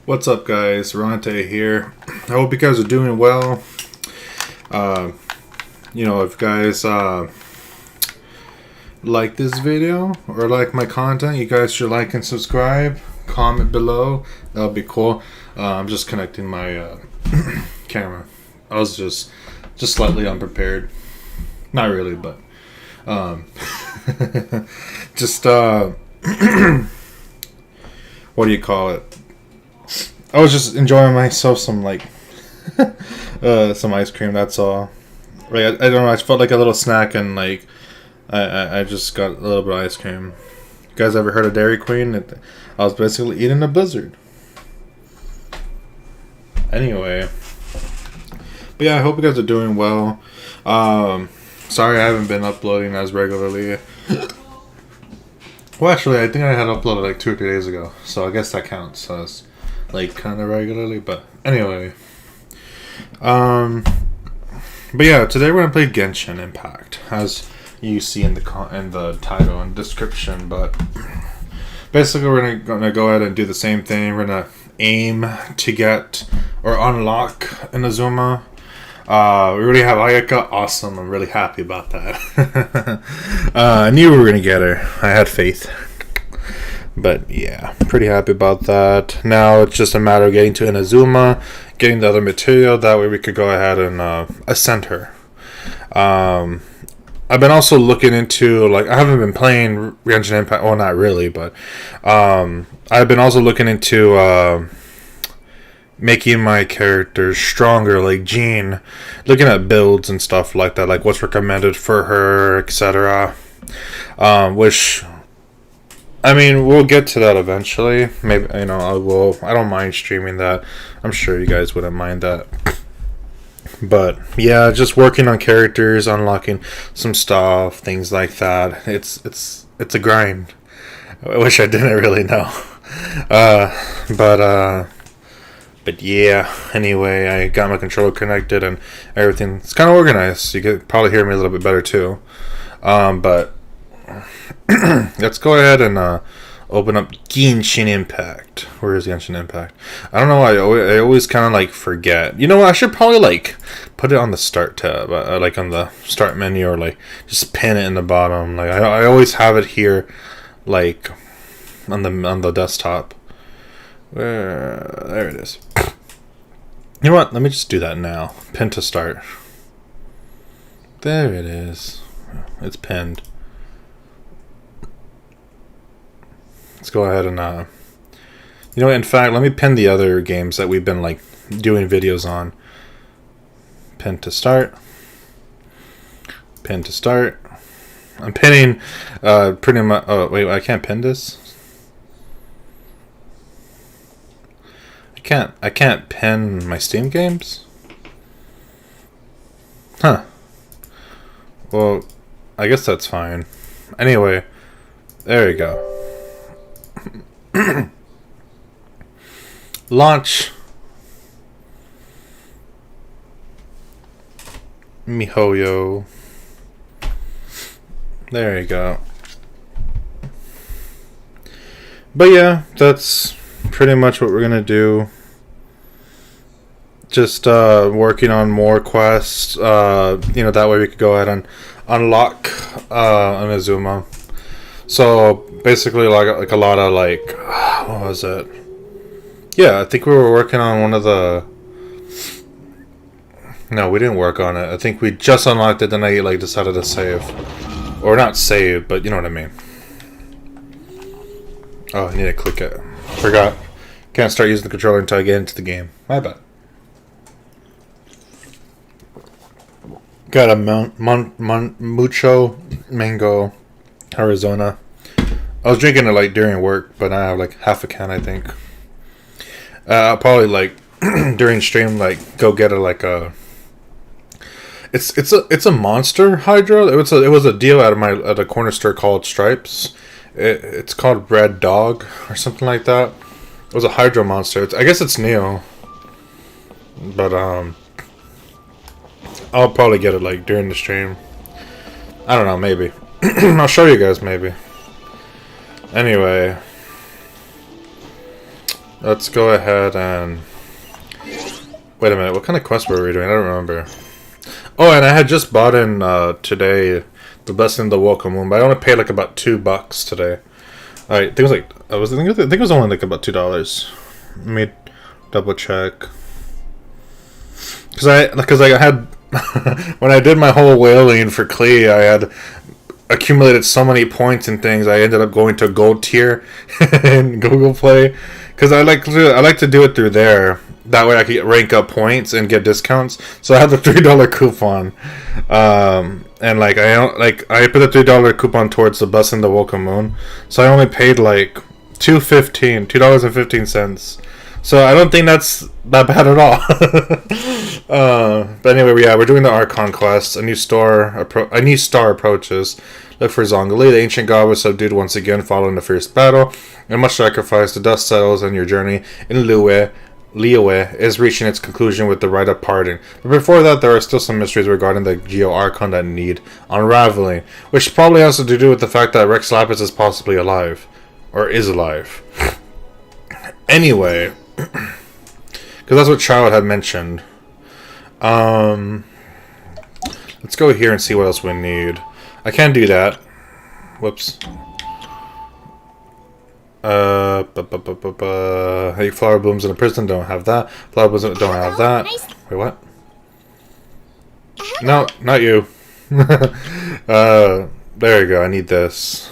What's up, guys? Serenitea here. I hope you guys are doing well. If you guys like this video or like my content, you guys should like and subscribe. Comment below. That would be cool. I'm just connecting my camera. I was just slightly unprepared. Not really, but just what do you call it? I was just enjoying myself some some ice cream. That's all. Like I don't know. I felt like a little snack, and I just got a little bit of ice cream. You guys ever heard of Dairy Queen? I was basically eating a blizzard. Anyway, but yeah, I hope you guys are doing well. Sorry I haven't been uploading as regularly. Well, actually, I think I had uploaded like 2 or 3 days ago, so I guess that counts as kind of regularly. But anyway, but yeah, today we're gonna play Genshin Impact, as you see in the title and description. But basically, we're gonna go ahead and do the same thing. We're gonna aim to get or unlock Inazuma. We already have Ayaka. Awesome. I'm really happy about that. I knew we were gonna get her. I had faith. But yeah, pretty happy about that. Now it's just a matter of getting to Inazuma, getting the other material. That way we could go ahead and ascend her. I've been also looking into, I haven't been playing Genshin Impact. Well, not really, but I've been also looking into making my characters stronger, like Jean. Looking at builds and stuff like that, like what's recommended for her, etc. I mean, we'll get to that eventually. Maybe, I don't mind streaming that. I'm sure you guys wouldn't mind that. But yeah, just working on characters, unlocking some stuff, things like that. It's a grind. I wish I didn't really know. But yeah. Anyway, I got my controller connected and everything. It's kind of organized. You could probably hear me a little bit better too. But let's go ahead and open up Genshin Impact. Where is Genshin Impact? I don't know why I always kind of forget. You know what? I should probably put it on the start tab, on the start menu, or just pin it in the bottom. I always have it here, on the desktop. There it is. You know what? Let me just do that now. Pin to start. There it is. It's pinned. Let's go ahead and in fact, let me pin the other games that we've been doing videos on. Pin to start. Pin to start. I'm pinning pretty much. Oh wait, I can't pin this. I can't pin my Steam games. Huh. Well, I guess that's fine. Anyway, there you go. Launch MiHoYo. There you go. But yeah, that's pretty much what we're gonna do. Just working on more quests. That way we could go ahead and unlock Inazuma. So basically, like a lot of what was it? Yeah, I think we were working on one of the. No, we didn't work on it. I think we just unlocked it, then I decided to save, or not save, but you know what I mean. Oh, I need to click it. Forgot. Can't start using the controller until I get into the game. My bad. Got a mucho mango Arizona. I was drinking it during work, but I have half a can, I think. I'll probably during stream go get a it's a Monster Hydro. It was a deal at a corner store called Stripes. It's called Red Dog or something like that. It was a Hydro Monster. I guess it's new, but I'll probably get it during the stream. I don't know, maybe. I'll show you guys maybe. Anyway, Let's go ahead and... Wait a minute, what kind of quest were we doing? I don't remember. Oh, and I had just bought in today the Blessing of the Welcome Moon, but I only paid like about $2 today. Alright, I think it was like... I think it was only like about $2. Let me double check. Because I had... when I did my whole whaling for Klee, I had accumulated so many points and things, I ended up going to gold tier in Google Play. Because I like to do it through there. That way I could rank up points and get discounts. So I had the $3 coupon. And like I put the $3 coupon towards the Blessing the Welcome Moon. So I only paid like $2.15. So I don't think that's that bad at all. But anyway, yeah, we're doing the Archon quest. A new star approaches. Look for Zhongli. The ancient god was subdued once again following the fierce battle. And much sacrifice, the dust settles, and your journey in Liyue is reaching its conclusion with the rite of pardon. But before that, there are still some mysteries regarding the Geo Archon that need unraveling, which probably has to do with the fact that Rex Lapis is possibly alive, or is alive. Anyway, because that's what Child had mentioned. Let's go here and see what else we need. I can't do that. Whoops. Hey, flower blooms in a prison, don't have that. Flower blooms don't have that. Wait, what? No, not you. There you go, I need this.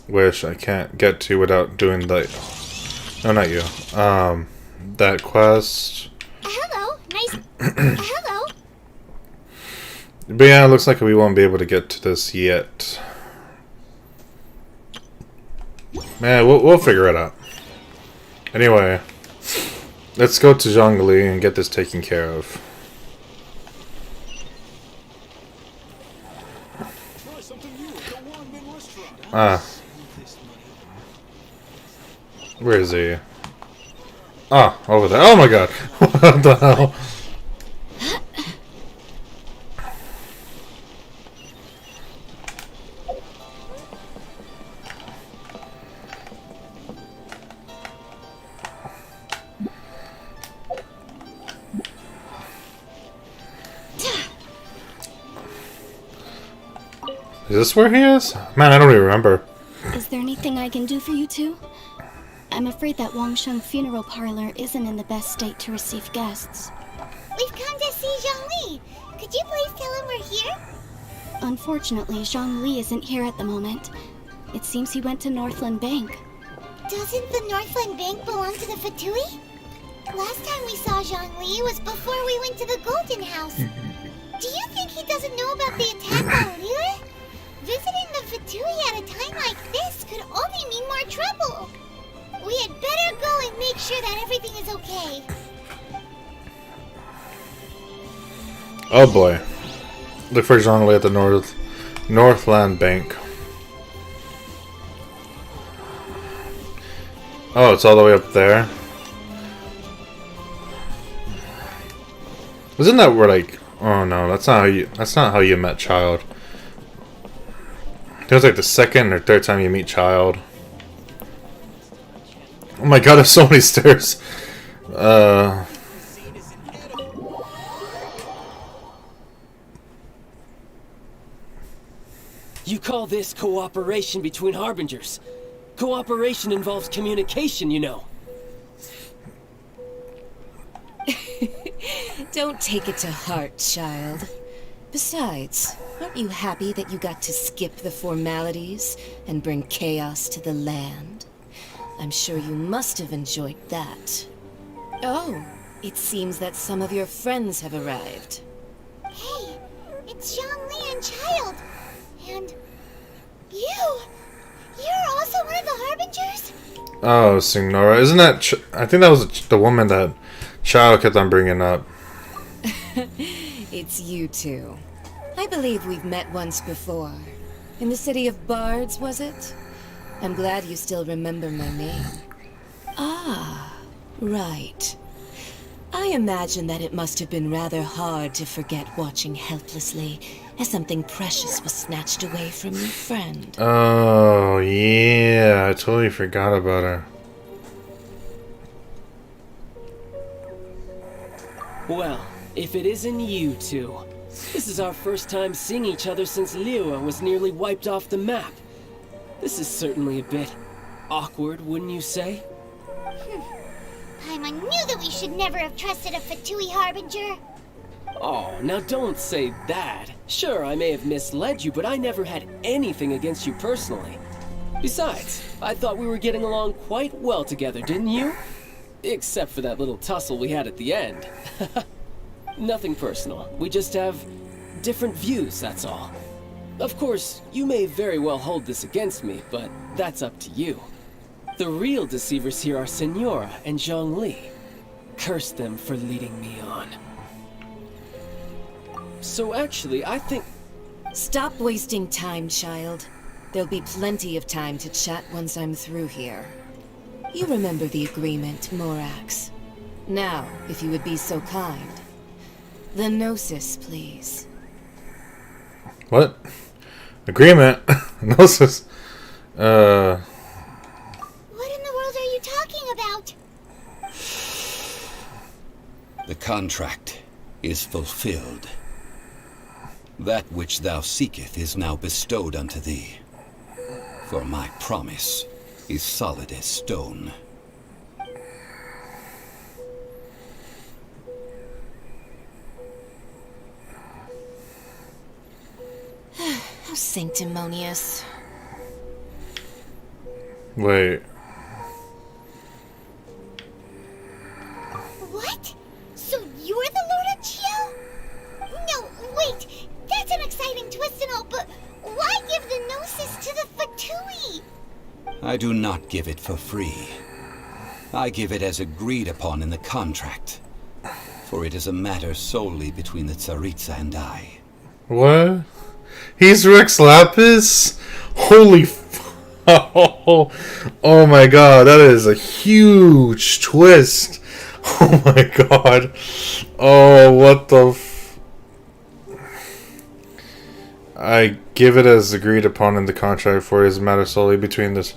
Which I can't get to without doing the... No, not you. That quest. Hello, nice. Hello. But yeah, it looks like we won't be able to get to this yet. Man, we'll figure it out. Anyway, let's go to Zhongli and get this taken care of. Ah. Where is he? Ah, over there. Oh my god. What the hell? Is this where he is? Man, I don't even remember. Is there anything I can do for you two? I'm afraid that Wangsheng funeral parlor isn't in the best state to receive guests. We've come to see Zhongli. Could you please tell him we're here? Unfortunately, Zhongli isn't here at the moment. It seems he went to Northland Bank. Doesn't the Northland Bank belong to the Fatui? Last time we saw Zhongli was before we went to the Golden House. Do you think he doesn't know about the attack on Liyue? Visiting the Fatui at a time like this could only mean more trouble. We had better go and make sure that everything is okay. Oh boy. Look for Zhongli at the Northland Bank. Oh, it's all the way up there. Isn't that where like... Oh no, that's not how you met Child. It was like the second or third time you meet Child. Oh my god, there's so many stairs. You call this cooperation between Harbingers? Cooperation involves communication, you know. Don't take it to heart, child. Besides, aren't you happy that you got to skip the formalities and bring chaos to the land? I'm sure you must have enjoyed that. Oh, it seems that some of your friends have arrived. Hey, it's Zhongli and Child. And you're also one of the Harbingers? Oh, Signora. Isn't that... I think that was the woman that Child kept on bringing up. It's you two. I believe we've met once before. In the city of Bards, was it? I'm glad you still remember my name. Ah, right. I imagine that it must have been rather hard to forget watching helplessly as something precious was snatched away from your friend. Oh, yeah. I totally forgot about her. Well, if it isn't you two. This is our first time seeing each other since Liyue was nearly wiped off the map. This is certainly a bit awkward, wouldn't you say? Paimon knew that we should never have trusted a Fatui Harbinger. Oh, now don't say that. Sure, I may have misled you, but I never had anything against you personally. Besides, I thought we were getting along quite well together, didn't you? Except for that little tussle we had at the end. Nothing personal. We just have different views, that's all. Of course, you may very well hold this against me, but that's up to you. The real deceivers here are Senora and Zhongli. Curse them for leading me on. So actually, I think... Stop wasting time, child. There'll be plenty of time to chat once I'm through here. You remember the agreement, Morax. Now, if you would be so kind. The Gnosis, please. What? Agreement? Gnosis? What in the world are you talking about? The contract is fulfilled. That which thou seeketh is now bestowed unto thee. For my promise is solid as stone. How sanctimonious. Wait. What? So you're the Lord of Geo? No, wait. That's an exciting twist and all, but why give the Gnosis to the Fatui? I do not give it for free. I give it as agreed upon in the contract. For it is a matter solely between the Tsaritsa and I. What? He's Rex Lapis? Holy oh my god, that is a huge twist. Oh my god. Oh, what the I give it as agreed upon in the contract, for it is a matter solely between this.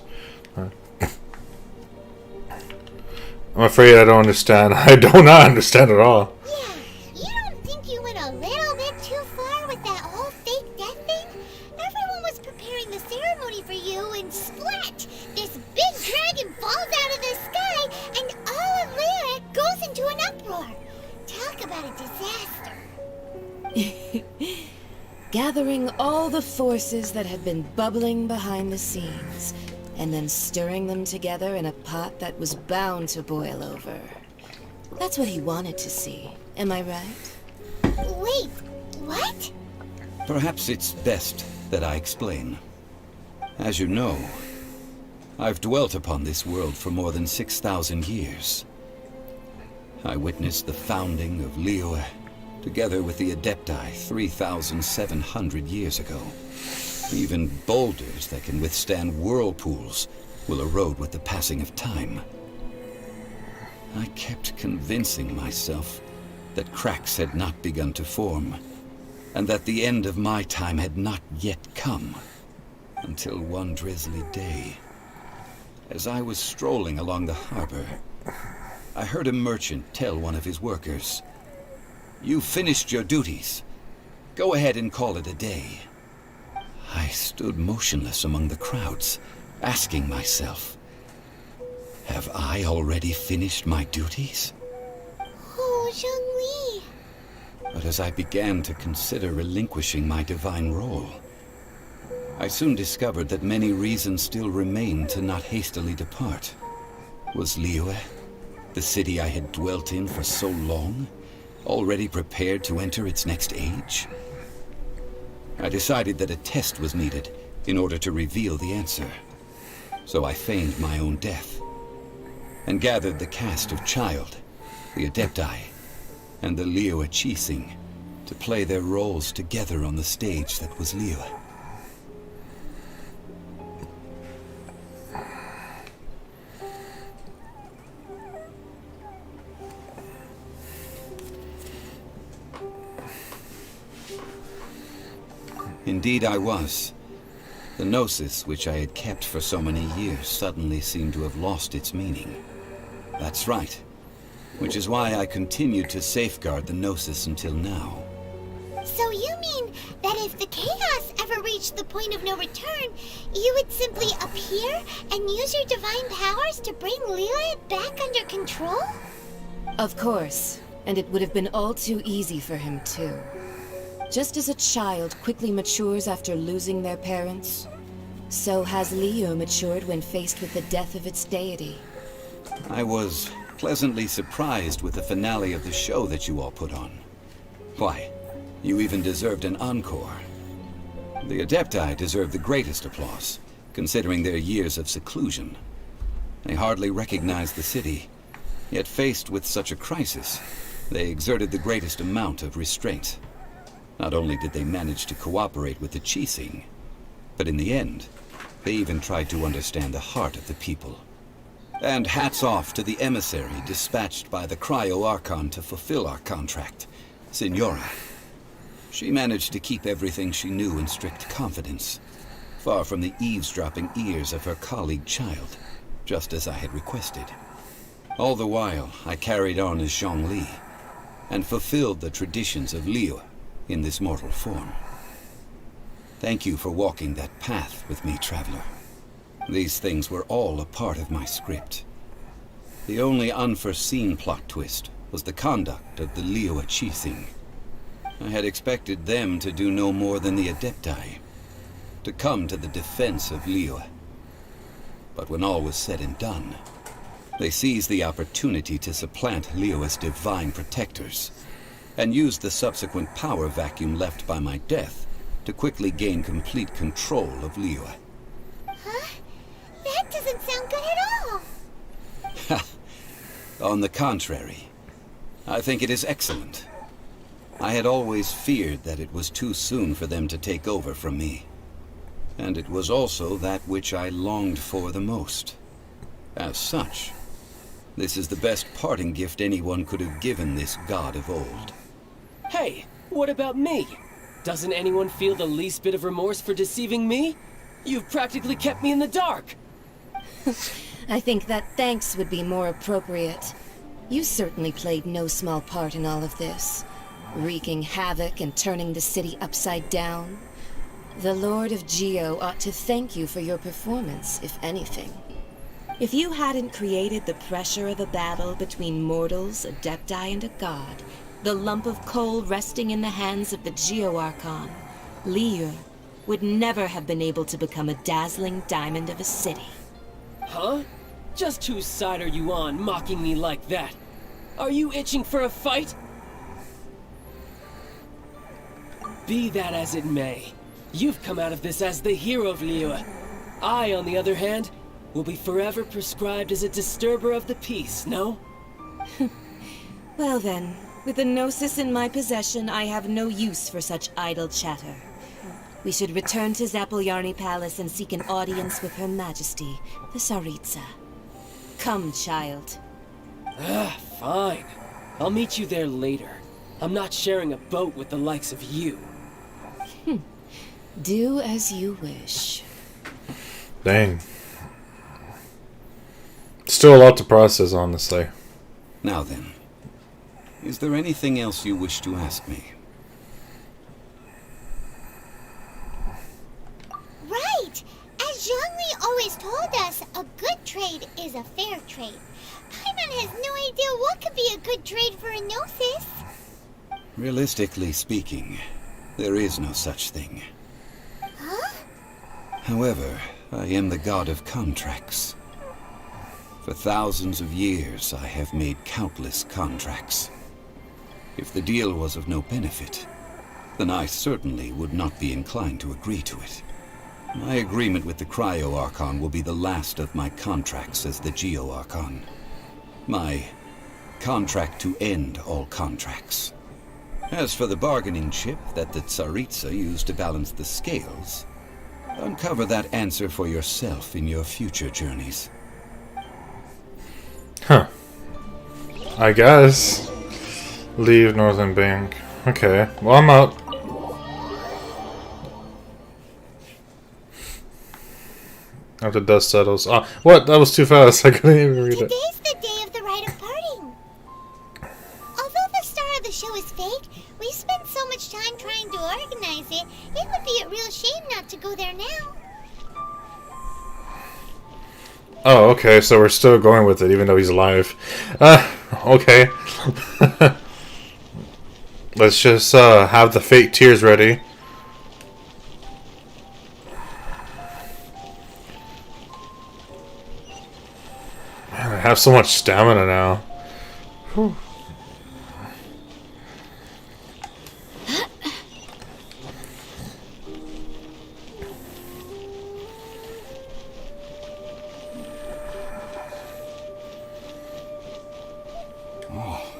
I'm afraid I don't understand. I do not understand at all. Yeah, you don't think you went a little bit too far with that whole fake death thing? Everyone was preparing the ceremony for you, and splat! This big dragon falls out of the sky, and all of Lyric goes into an uproar. Talk about a disaster. Gathering all the forces that had been bubbling behind the scenes, and then stirring them together in a pot that was bound to boil over. That's what he wanted to see. Am I right? Wait, what? Perhaps it's best that I explain. As you know, I've dwelt upon this world for more than 6,000 years. I witnessed the founding of Liyue, together with the Adepti 3,700 years ago. Even boulders that can withstand whirlpools will erode with the passing of time. I kept convincing myself that cracks had not begun to form, and that the end of my time had not yet come. Until one drizzly day, as I was strolling along the harbor, I heard a merchant tell one of his workers, "You've finished your duties. Go ahead and call it a day." I stood motionless among the crowds, asking myself, have I already finished my duties? Oh, Zhongli. But as I began to consider relinquishing my divine role, I soon discovered that many reasons still remained to not hastily depart. Was Liyue, the city I had dwelt in for so long, already prepared to enter its next age? I decided that a test was needed in order to reveal the answer. So I feigned my own death, and gathered the cast of Child, the Adepti, and the Liyue Qixing to play their roles together on the stage that was Liyue. Indeed I was. The Gnosis, which I had kept for so many years, suddenly seemed to have lost its meaning. That's right. which is why I continued to safeguard the Gnosis until now. So you mean that if the chaos ever reached the point of no return, you would simply appear and use your divine powers to bring Lilith back under control? Of course, and it would have been all too easy for him too. Just as a child quickly matures after losing their parents, so has Liyue matured when faced with the death of its deity. I was pleasantly surprised with the finale of the show that you all put on. Why, you even deserved an encore. The Adepti deserve the greatest applause, considering their years of seclusion. They hardly recognized the city, yet faced with such a crisis, they exerted the greatest amount of restraint. Not only did they manage to cooperate with the Qixing, but in the end, they even tried to understand the heart of the people. And hats off to the emissary dispatched by the Cryo-Archon to fulfill our contract, Signora. She managed to keep everything she knew in strict confidence, far from the eavesdropping ears of her colleague child, just as I had requested. All the while, I carried on as Zhongli, and fulfilled the traditions of Liyue in this mortal form. Thank you for walking that path with me, Traveler. These things were all a part of my script. The only unforeseen plot twist was the conduct of the Liyue Qixing. I had expected them to do no more than the Adepti, to come to the defense of Liyue. But when all was said and done, they seized the opportunity to supplant Liyue as divine protectors, and used the subsequent power vacuum left by my death to quickly gain complete control of Liyue. Huh? That doesn't sound good at all. On the contrary, I think it is excellent. I had always feared that it was too soon for them to take over from me. And it was also that which I longed for the most. As such, this is the best parting gift anyone could have given this god of old. Hey, what about me? Doesn't anyone feel the least bit of remorse for deceiving me? You've practically kept me in the dark. I think that thanks would be more appropriate. You certainly played no small part in all of this, wreaking havoc and turning the city upside down. The Lord of Geo ought to thank you for your performance, if anything. If you hadn't created the pressure of a battle between mortals, Adepti, and a god, the lump of coal resting in the hands of the Geo-Archon, Liyue would never have been able to become a dazzling diamond of a city. Huh? Just whose side are you on, mocking me like that? Are you itching for a fight? Be that as it may, you've come out of this as the hero of Liyue. I, on the other hand, will be forever prescribed as a disturber of the peace, no? Well then, with the Gnosis in my possession, I have no use for such idle chatter. We should return to Zapoljarny Palace and seek an audience with Her Majesty, the Tsaritsa. Come, child. Fine. I'll meet you there later. I'm not sharing a boat with the likes of you. Do as you wish. Dang. Still a lot to process, honestly. Now then, is there anything else you wish to ask me? Right! As Zhongli always told us, a good trade is a fair trade. Paimon has no idea what could be a good trade for a Gnosis. Realistically speaking, there is no such thing. Huh? However, I am the god of contracts. For thousands of years, I have made countless contracts. If the deal was of no benefit, then I certainly would not be inclined to agree to it. My agreement with the Cryo-Archon will be the last of my contracts as the Geo-Archon. My contract to end all contracts. As for the bargaining chip that the Tsaritsa used to balance the scales, uncover that answer for yourself in your future journeys. Huh. I guess. Leave Northern Bank. Okay. Well, I'm out. After dust settles. Oh, what? That was too fast. I couldn't even read it. Today's the day of the rite of parting. mistake. We've spent so much time trying to organize it. It would be a real shame not to go there now. Oh, okay, so we're still going with it even though he's alive. Okay. Let's just have the fake tears ready. Man, I have so much stamina now. Whew.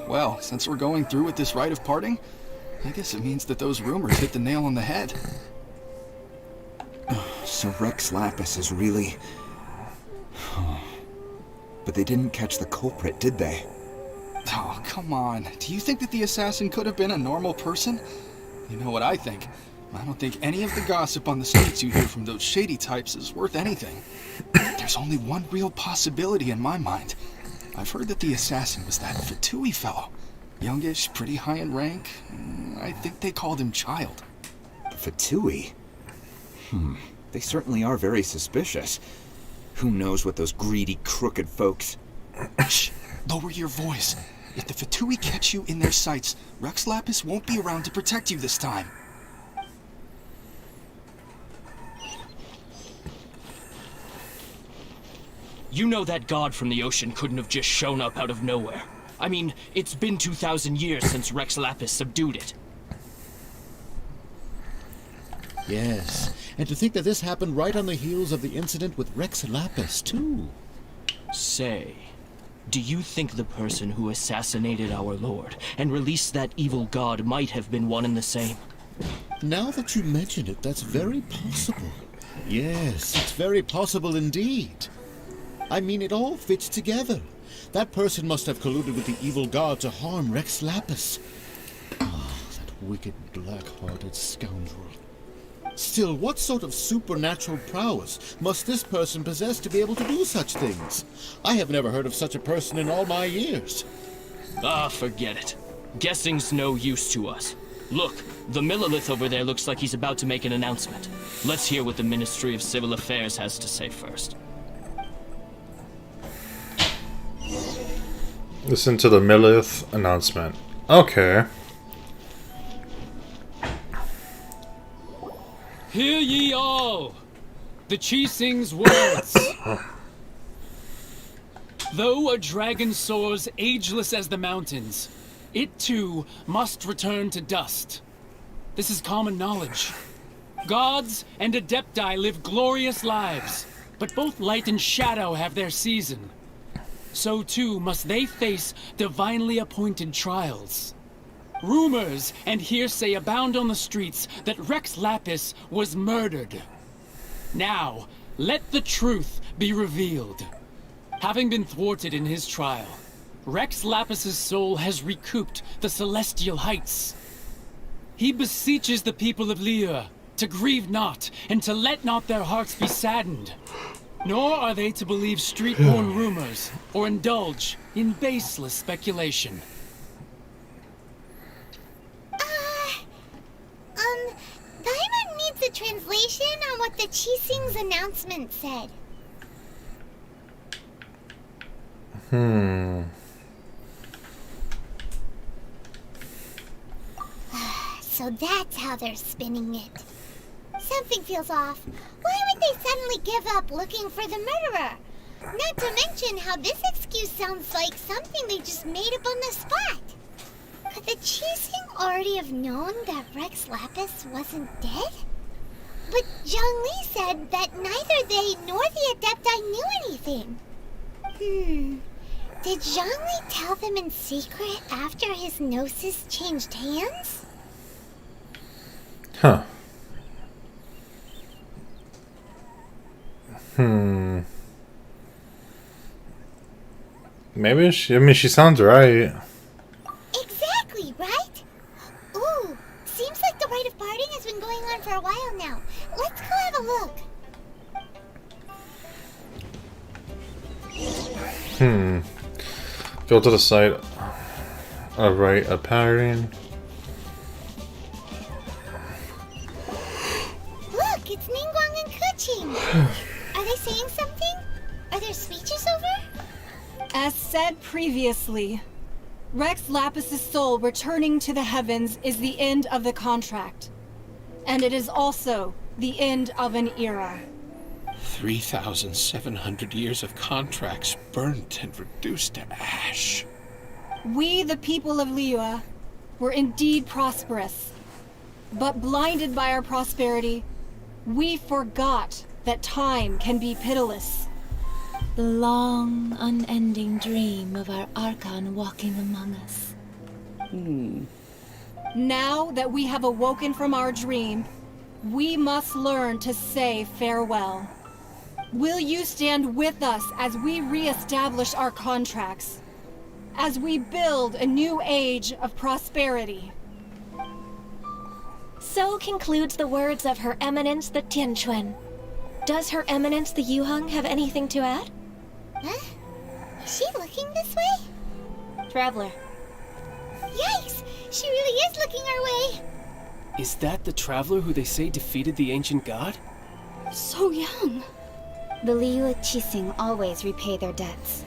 Well, since we're going through with this rite of parting, I guess it means that those rumors hit the nail on the head. So Rex Lapis is really... But they didn't catch the culprit, did they? Oh, come on. Do you think that the assassin could have been a normal person? You know what I think. I don't think any of the gossip on the streets you hear from those shady types is worth anything. There's only one real possibility in my mind. I've heard that the assassin was that Fatui fellow. Youngish, pretty high in rank. I think they called him Child. Fatui? They certainly are very suspicious. Who knows what those greedy, crooked folks... Shh! Lower your voice. If the Fatui catch you in their sights, Rex Lapis won't be around to protect you this time. You know that god from the ocean couldn't have just shown up out of nowhere. I mean, it's been 2,000 years since Rex Lapis subdued it. Yes, and to think that this happened right on the heels of the incident with Rex Lapis, too. Say, do you think the person who assassinated our lord and released that evil god might have been one and the same? Now that you mention it, that's very possible. Yes, it's very possible indeed. I mean, it all fits together. That person must have colluded with the evil god to harm Rex Lapis. Ah, that wicked, black-hearted scoundrel. Still, what sort of supernatural prowess must this person possess to be able to do such things? I have never heard of such a person in all my years. Ah, forget it. Guessing's no use to us. Look, the Millilith over there looks like he's about to make an announcement. Let's hear what the Ministry of Civil Affairs has to say first. Listen to the Millilith announcement. Okay. Hear ye all, the Chi-Sing's words. Though a dragon soars ageless as the mountains, it too must return to dust. This is common knowledge. Gods and Adepti live glorious lives, but both light and shadow have their season. So too must they face divinely appointed trials. Rumors and hearsay abound on the streets that Rex Lapis was murdered. Now, let the truth be revealed. Having been thwarted in his trial, Rex Lapis's soul has recouped the celestial heights. He beseeches the people of Liyue to grieve not and to let not their hearts be saddened. Nor are they to believe street-born rumors or indulge in baseless speculation. Paimon needs a translation on what the Chi-Sing's announcement said. So that's how they're spinning it. Something feels off. Why would they suddenly give up looking for the murderer? Not to mention how this excuse sounds like something they just made up on the spot. Could the Chi-Sing already have known that Rex Lapis wasn't dead? But Zhongli said that neither they nor the Adepti knew anything. Did Zhongli tell them in secret after his gnosis changed hands? Huh. Maybe she sounds right. Exactly, right? Ooh, seems like the rite of parting has been going on for a while now. Let's go have a look. Go to the site. Alright, a pattern. As said previously, Rex Lapis's soul returning to the heavens is the end of the contract. And it is also the end of an era. 3,700 years of contracts burnt and reduced to ash. We, the people of Liyue, were indeed prosperous. But blinded by our prosperity, we forgot that time can be pitiless. The long, unending dream of our Archon walking among us. Now that we have awoken from our dream, we must learn to say farewell. Will you stand with us as we re-establish our contracts? As we build a new age of prosperity? So concludes the words of Her Eminence the Tianquan. Does Her Eminence the Yuheng have anything to add? Huh? Is she looking this way? Traveler. Yikes! She really is looking our way! Is that the traveler who they say defeated the ancient god? So young. The Liyue Qixing always repay their debts.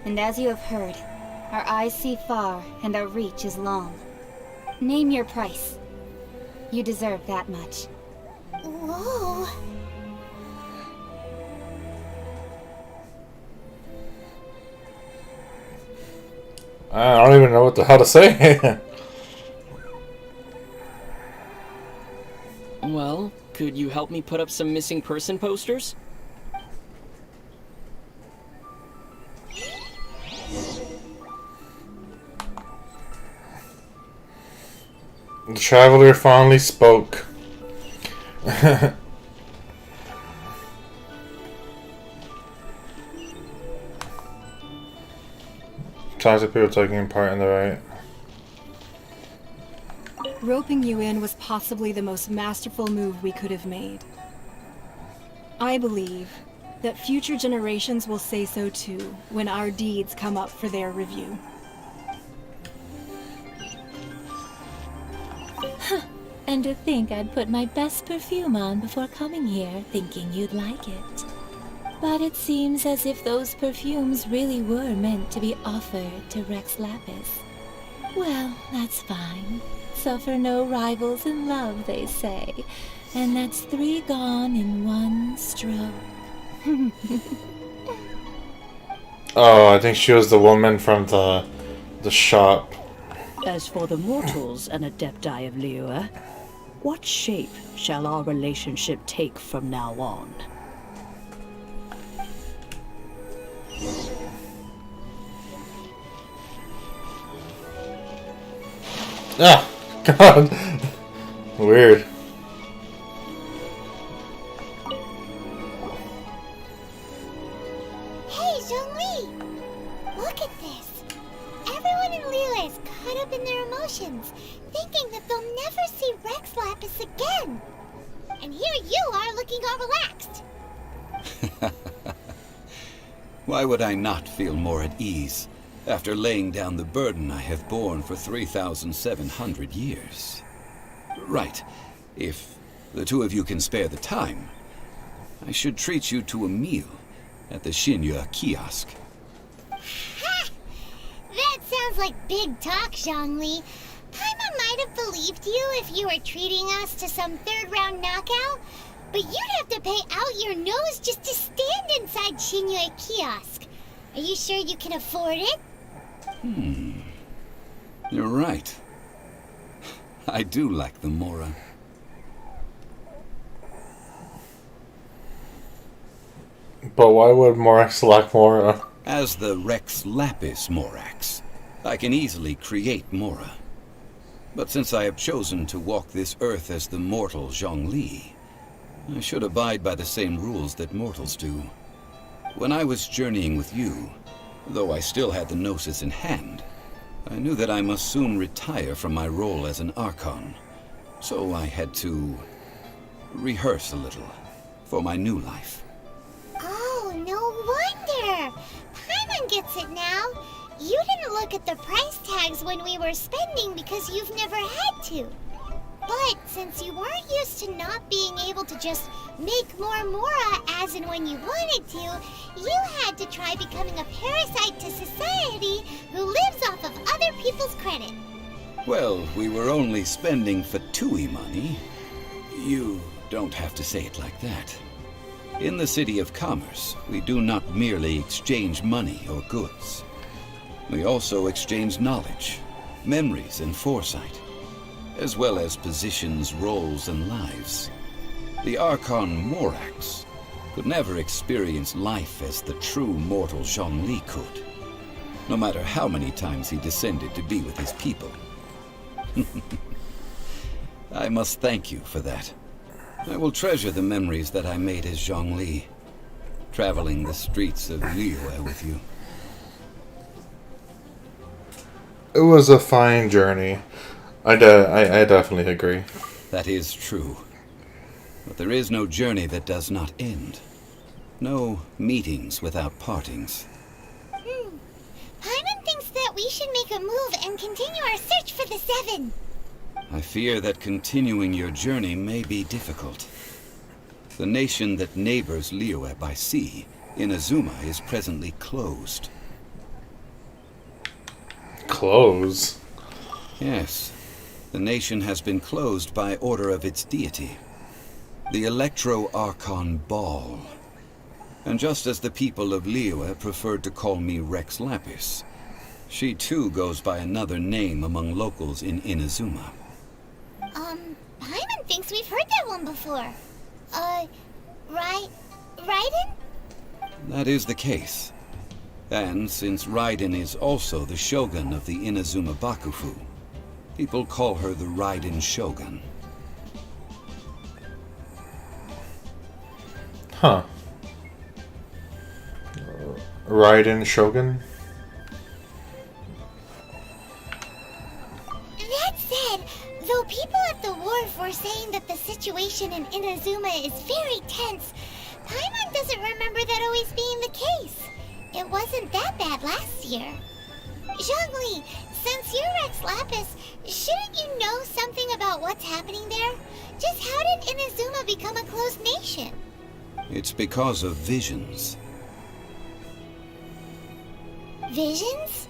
And as you have heard, our eyes see far and our reach is long. Name your price. You deserve that much. Whoa! I don't even know what the hell to say. Well, could you help me put up some missing person posters? The traveler fondly spoke. Tons of people taking part in the riot. Roping you in was possibly the most masterful move we could have made. I believe that future generations will say so too when our deeds come up for their review. And to think I'd put my best perfume on before coming here, thinking you'd like it. But it seems as if those perfumes really were meant to be offered to Rex Lapis. Well, that's fine. Suffer no rivals in love, they say. And that's 3 gone in 1 stroke. Oh, I think she was the woman from the shop. As for the mortals and Adepti of Liyue, what shape shall our relationship take from now on? Ah, God. Weird. Hey, Zhongli! Look at this. Everyone in Liyue is caught up in their emotions, thinking that they'll never see Rex Lapis again. And here you are looking all relaxed. Why would I not feel more at ease after laying down the burden I have borne for 3,700 years? Right. If the 2 of you can spare the time, I should treat you to a meal at the Xinyue kiosk. Ha! That sounds like big talk, Zhongli. Paimon might have believed you if you were treating us to some 3rd round knockout, but you'd have to pay out your nose just to stand inside Xinyue kiosk. Are you sure you can afford it? You're right. I do like the Mora. But why would Morax lack Mora? As the Rex Lapis Morax, I can easily create Mora. But since I have chosen to walk this earth as the mortal Zhongli, I should abide by the same rules that mortals do. When I was journeying with you, though I still had the Gnosis in hand, I knew that I must soon retire from my role as an Archon. So I had to rehearse a little for my new life. Oh, no wonder! Paimon gets it now. You didn't look at the price tags when we were spending because you've never had to. But since you weren't used to not being able to just make more Mora as and when you wanted to, you had to try becoming a parasite to people's credit. Well, we were only spending Fatui money. You don't have to say it like that. In the City of Commerce, we do not merely exchange money or goods. We also exchange knowledge, memories, and foresight, as well as positions, roles, and lives. The Archon Morax could never experience life as the true mortal Zhongli could, no matter how many times he descended to be with his people. I must thank you for that. I will treasure the memories that I made as Zhongli, traveling the streets of Liyue with you. It was a fine journey. I definitely agree. That is true. But there is no journey that does not end. No meetings without partings. Paimon thinks that we should make a move and continue our search for the Seven. I fear that continuing your journey may be difficult. The nation that neighbors Liyue by sea, Inazuma, is presently closed. Close? Yes. The nation has been closed by order of its deity, the Electro-Archon Ball. And just as the people of Liyue preferred to call me Rex Lapis, she too goes by another name among locals in Inazuma. Paimon thinks we've heard that one before. Raiden? That is the case. And since Raiden is also the shogun of the Inazuma Bakufu, people call her the Raiden Shogun. Huh. Raiden Shogun? That said, though people at the wharf were saying that the situation in Inazuma is very tense, Paimon doesn't remember that always being the case. It wasn't that bad last year. Zhongli, since you're Rex Lapis, shouldn't you know something about what's happening there? Just how did Inazuma become a closed nation? It's because of visions. Visions?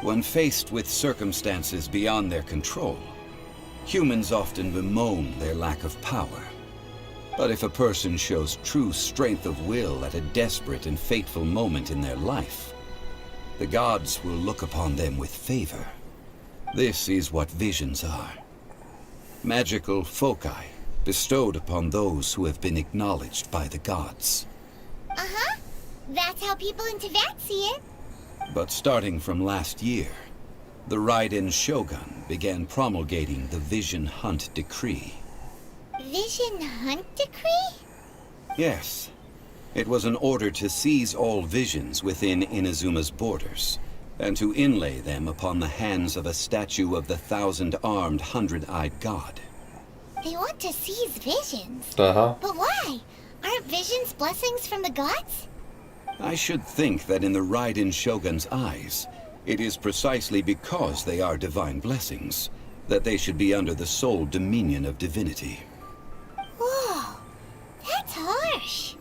When faced with circumstances beyond their control, humans often bemoan their lack of power. But if a person shows true strength of will at a desperate and fateful moment in their life, the gods will look upon them with favor. This is what visions are. Magical foci bestowed upon those who have been acknowledged by the gods. Uh-huh. That's how people in Teyvat see it. But starting from last year, the Raiden Shogun began promulgating the Vision Hunt Decree. Vision Hunt Decree? Yes. It was an order to seize all visions within Inazuma's borders, and to inlay them upon the hands of a statue of the 1,000-armed, 100-eyed god. They want to seize visions. Uh-huh. But why? Aren't visions blessings from the gods? I should think that in the Raiden Shogun's eyes, it is precisely because they are divine blessings that they should be under the sole dominion of divinity. Whoa, that's harsh.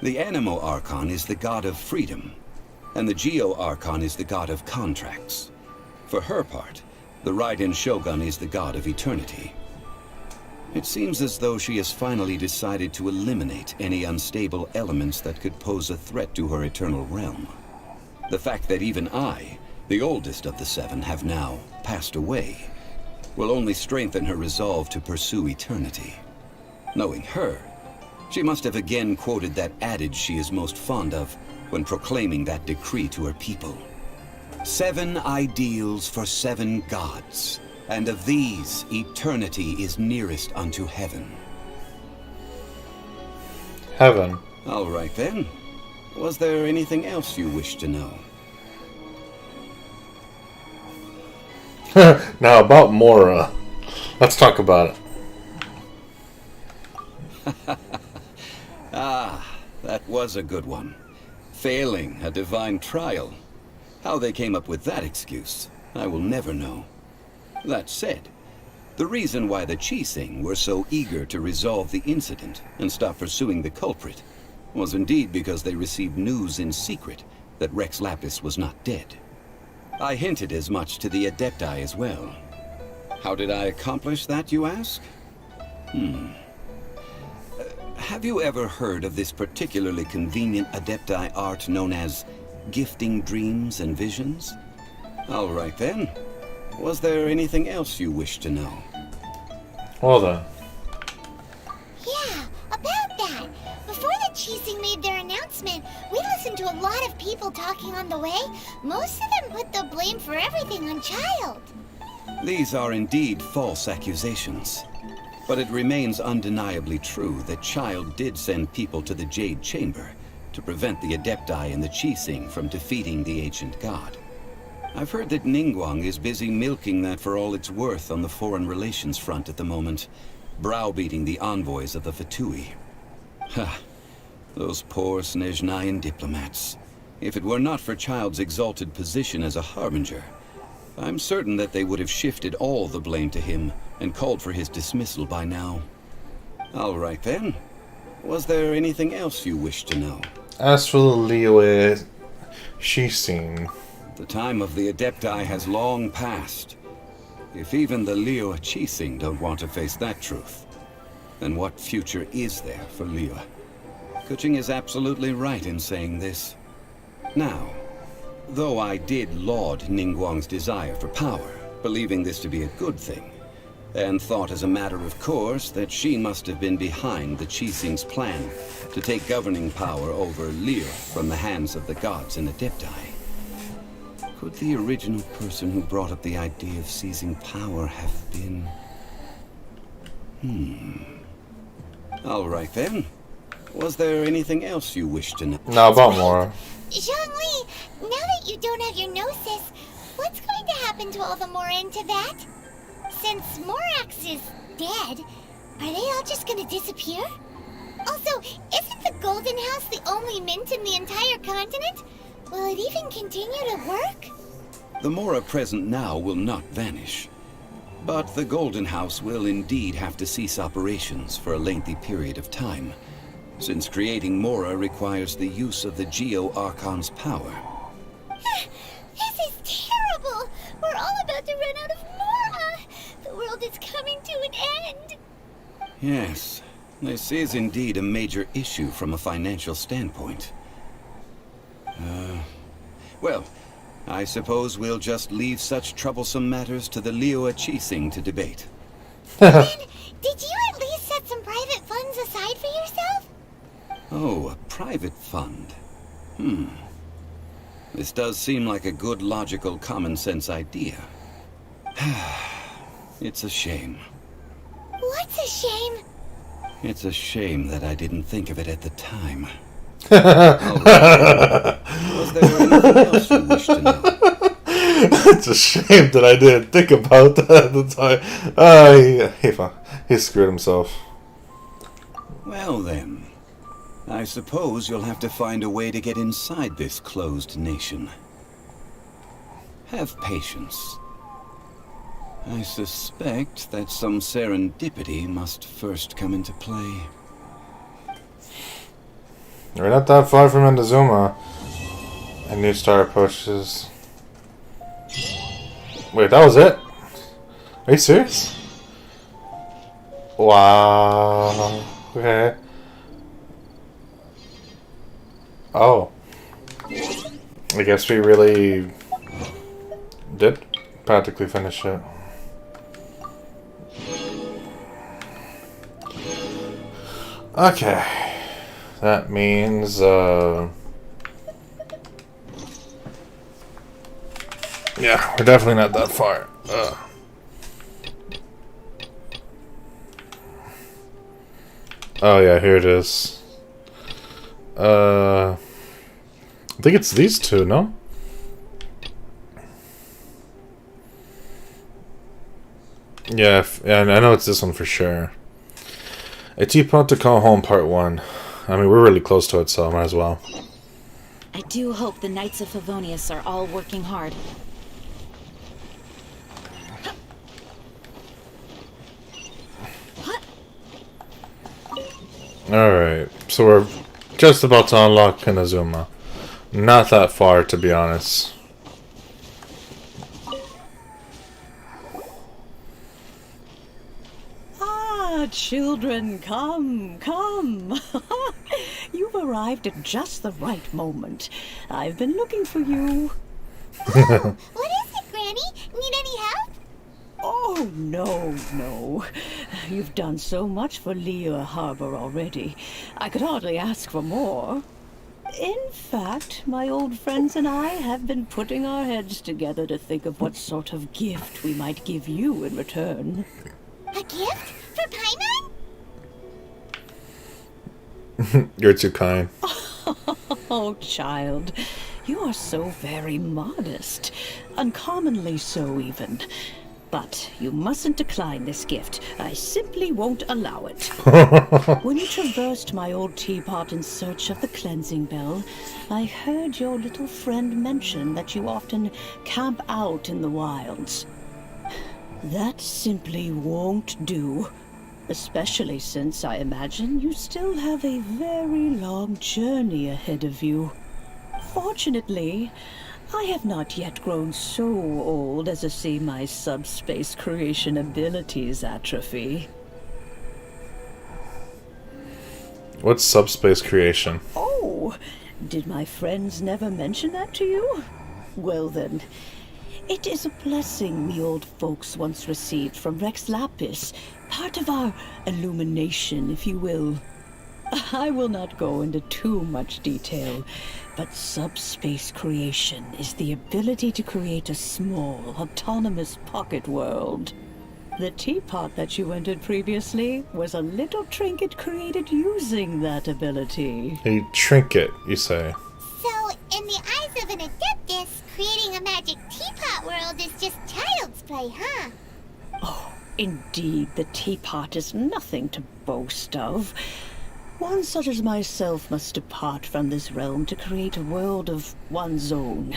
The Animo Archon is the god of freedom, and the Geo Archon is the god of contracts. For her part, the Raiden Shogun is the god of eternity. It seems as though she has finally decided to eliminate any unstable elements that could pose a threat to her eternal realm. The fact that even I, the oldest of the seven, have now passed away, will only strengthen her resolve to pursue eternity. Knowing her, she must have again quoted that adage she is most fond of when proclaiming that decree to her people. 7 ideals for 7 gods, and of these, eternity is nearest unto heaven. Heaven. All right then. Was there anything else you wish to know? Now about Mora. Let's talk about it. Ah, that was a good one. Failing a divine trial. How they came up with that excuse, I will never know. That said, the reason why the Qixing were so eager to resolve the incident and stop pursuing the culprit was indeed because they received news in secret that Rex Lapis was not dead. I hinted as much to the Adepti as well. How did I accomplish that, you ask? Have you ever heard of this particularly convenient Adepti art known as gifting dreams and visions? All right then. Was there anything else you wish to know? Hold on. Yeah, about that. Before the Qixing made their announcement, we listened to a lot of people talking on the way. Most of them put the blame for everything on Child. These are indeed false accusations. But it remains undeniably true that Child did send people to the Jade Chamber to prevent the Adepti and the Qixing from defeating the ancient god. I've heard that Ningguang is busy milking that for all it's worth on the foreign relations front at the moment, browbeating the envoys of the Fatui. Ha! Those poor Snezhnayan diplomats. If it were not for Child's exalted position as a harbinger, I'm certain that they would have shifted all the blame to him and called for his dismissal by now. All right then. Was there anything else you wish to know? As for the Liyue Qixing, the time of the Adepti has long passed. If even the Liyue Qixing don't want to face that truth, then what future is there for Liyue? Kuching is absolutely right in saying this. Now, though I did laud Ningguang's desire for power, believing this to be a good thing, and thought as a matter of course that she must have been behind the Qixing's plan to take governing power over Liyue from the hands of the gods and Adepti. Could the original person who brought up the idea of seizing power have been... All right then. Was there anything else you wish to know? No, about more. Zhongli, now that you don't have your gnosis, what's going to happen to all the Mora in Tibet? Since Morax is dead, are they all just gonna disappear? Also, isn't the Golden House the only mint in the entire continent? Will it even continue to work? The Mora present now will not vanish. But the Golden House will indeed have to cease operations for a lengthy period of time, since creating Mora requires the use of the Geo-Archon's power. This is terrible! We're all about to run out of Mora! The world is coming to an end! Yes, this is indeed a major issue from a financial standpoint. Well, I suppose we'll just leave such troublesome matters to the Liyue Qixing to debate. Then, did you at least set some private funds aside for yourself? Oh, a private fund. This does seem like a good, logical, common-sense idea. It's a shame. What's a shame? It's a shame that I didn't think of it at the time. Right. Was there anything else you wish to know? It's a shame that I didn't think about that at the time. He screwed himself. Well then, I suppose you'll have to find a way to get inside this closed nation. Have patience. I suspect that some serendipity must first come into play. We're not that far from Inazuma. A new star approaches. Wait, that was it? Are you serious? Wow. Okay. Oh. I guess we really did practically finish it. Okay. That means, yeah, we're definitely not that far. Oh yeah, here it is. I think it's these two, no? Yeah, and I know it's this one for sure. A Teapot to Call Home Part 1. I mean, we're really close to it, so I might as well. I do hope the Knights of Favonius are all working hard. Alright, so we're just about to unlock Inazuma. Not that far, to be honest. Children, come, come. You've arrived at just the right moment. I've been looking for you. Oh, what is it, Granny? Need any help? Oh, no. You've done so much for Liyue Harbor already. I could hardly ask for more. In fact, my old friends and I have been putting our heads together to think of what sort of gift we might give you in return. A gift? For Paimon? You're too kind. Oh, child, you are so very modest. Uncommonly so, even. But you mustn't decline this gift. I simply won't allow it. When you traversed my old teapot in search of the cleansing bell, I heard your little friend mention that you often camp out in the wilds. That simply won't do. Especially since I imagine you still have a very long journey ahead of you. Fortunately, I have not yet grown so old as to see my subspace creation abilities atrophy. What's subspace creation? Oh, did my friends never mention that to you? Well then, it is a blessing we old folks once received from Rex Lapis, part of our illumination, if you will. I will not go into too much detail, but subspace creation is the ability to create a small, autonomous pocket world. The teapot that you entered previously was a little trinket created using that ability. A trinket, you say? So, in the eyes of an Adeptus, creating a magic teapot world is just child's play, huh? Oh, indeed, the teapot is nothing to boast of. One such as myself must depart from this realm to create a world of one's own.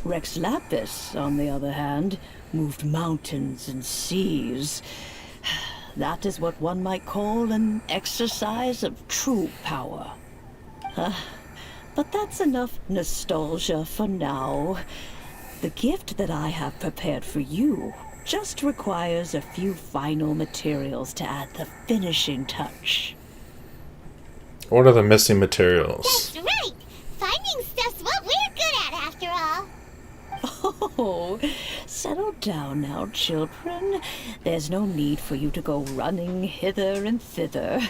Rex Lapis, on the other hand, moved mountains and seas. That is what one might call an exercise of true power. But that's enough nostalgia for now. The gift that I have prepared for you just requires a few final materials to add the finishing touch. What are the missing materials? That's right! Finding stuff's what we're good at, after all. Oh, settle down now, children. There's no need for you to go running hither and thither.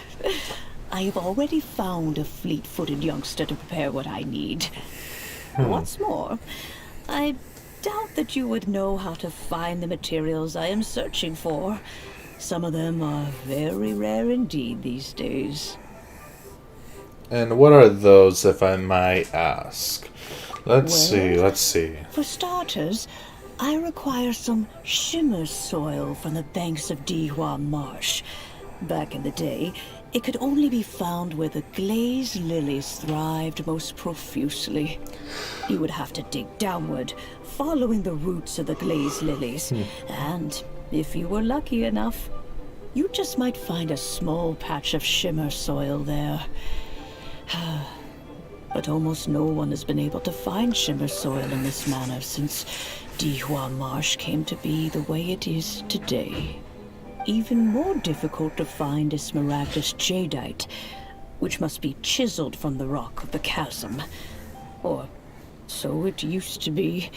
I have already found a fleet-footed youngster to prepare what I need. What's more, I doubt that you would know how to find the materials I am searching for. Some of them are very rare indeed these days. And what are those, if I might ask? Let's see. For starters, I require some shimmer soil from the banks of Dihua Marsh. Back in the day, it could only be found where the glaze lilies thrived most profusely. You would have to dig downward, following the roots of the glaze lilies. And if you were lucky enough, you just might find a small patch of shimmer soil there. But almost no one has been able to find shimmer soil in this manner since Dihua Marsh came to be the way it is today. Even more difficult to find is smaragdus jadeite, which must be chiseled from the rock of the chasm. Or so it used to be.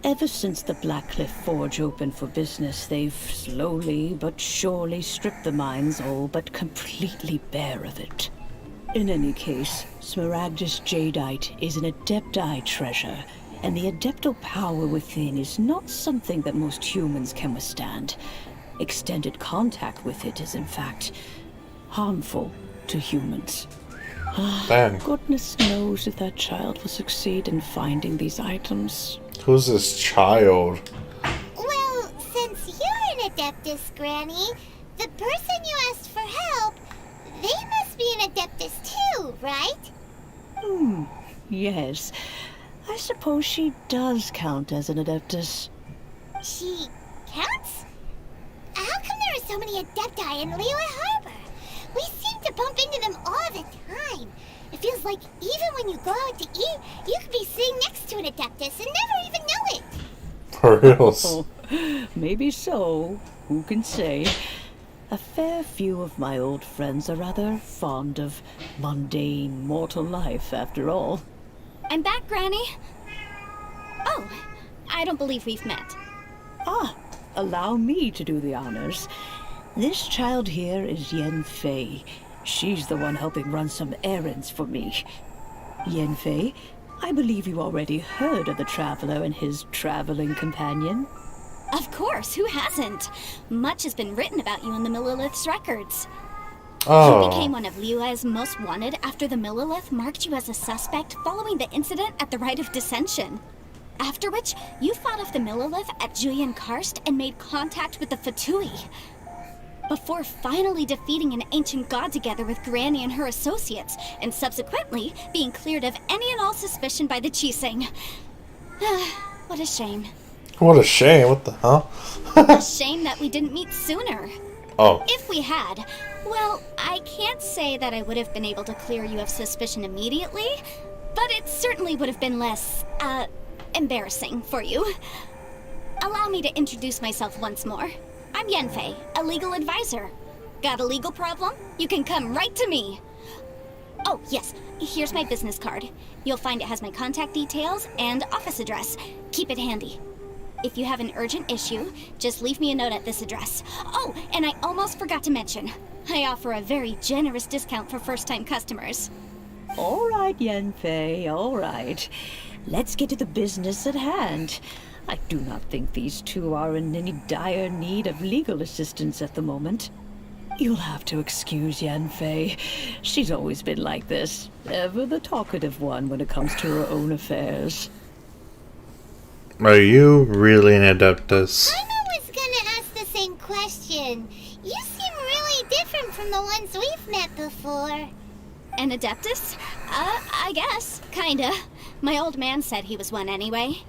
Ever since the Blackcliff Forge opened for business, they've slowly but surely stripped the mines all but completely bare of it. In any case, smaragdus jadeite is an adepti treasure, and the adeptal power within is not something that most humans can withstand. Extended contact with it is, in fact, harmful to humans. Goodness knows if that child will succeed in finding these items. Who's this child? Well, since you're an Adeptus, Granny, the person you asked for help, they must be an Adeptus too, right? Yes. I suppose she does count as an Adeptus. She counts? How come there are so many Adepti in Liyue Harbor? We seem to bump into them all the time. It feels like even when you go out to eat, you could be sitting next to an Adeptus and never even know it. For reals? Maybe so. Who can say? A fair few of my old friends are rather fond of mundane mortal life, after all. I'm back, Granny. Oh, I don't believe we've met. Ah, allow me to do the honors. This child here is Yanfei. She's the one helping run some errands for me. Yanfei, I believe you already heard of the Traveler and his traveling companion. Of course, who hasn't? Much has been written about you in the Millilith's records. Oh. You became one of Liyue's most wanted after the Millilith marked you as a suspect following the incident at the Rite of Dissension. After which, you fought off the Millilith at Julian Karst and made contact with the Fatui. Before finally defeating an ancient god together with Granny and her associates, and subsequently being cleared of any and all suspicion by the Chiseng. What a shame. What a shame, what the hell? A shame that we didn't meet sooner. Oh. If we had, well, I can't say that I would have been able to clear you of suspicion immediately, but it certainly would have been less, embarrassing for you. Allow me to introduce myself once more. I'm Yanfei, a legal advisor. Got a legal problem? You can come right to me. Oh, yes, here's my business card. You'll find it has my contact details and office address. Keep it handy. If you have an urgent issue, just leave me a note at this address. Oh, and I almost forgot to mention, I offer a very generous discount for first-time customers. All right, Yanfei, all right. Let's get to the business at hand. I do not think these two are in any dire need of legal assistance at the moment. You'll have to excuse Yanfei. She's always been like this, ever the talkative one when it comes to her own affairs. Are you really an Adeptus? I was gonna ask the same question. You seem really different from the ones we've met before. An Adeptus? I guess, kinda. My old man said he was one anyway.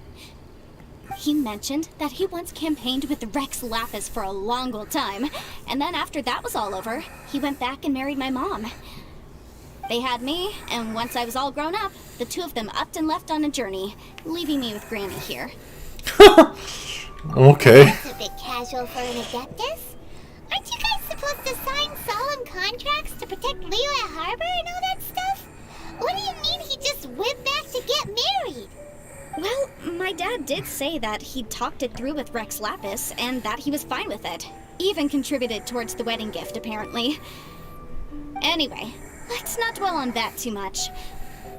He mentioned that he once campaigned with Rex Lapis for a long old time, and then after that was all over, he went back and married my mom. They had me, and once I was all grown up, the two of them upped and left on a journey, leaving me with Granny here. Okay. That's a bit casual for an Adeptus. Aren't you guys supposed to sign solemn contracts to protect Liyue Harbor and all that stuff? What do you mean he just went back to get married? Well, my dad did say that he'd talked it through with Rex Lapis, and that he was fine with it. Even contributed towards the wedding gift, apparently. Anyway, let's not dwell on that too much.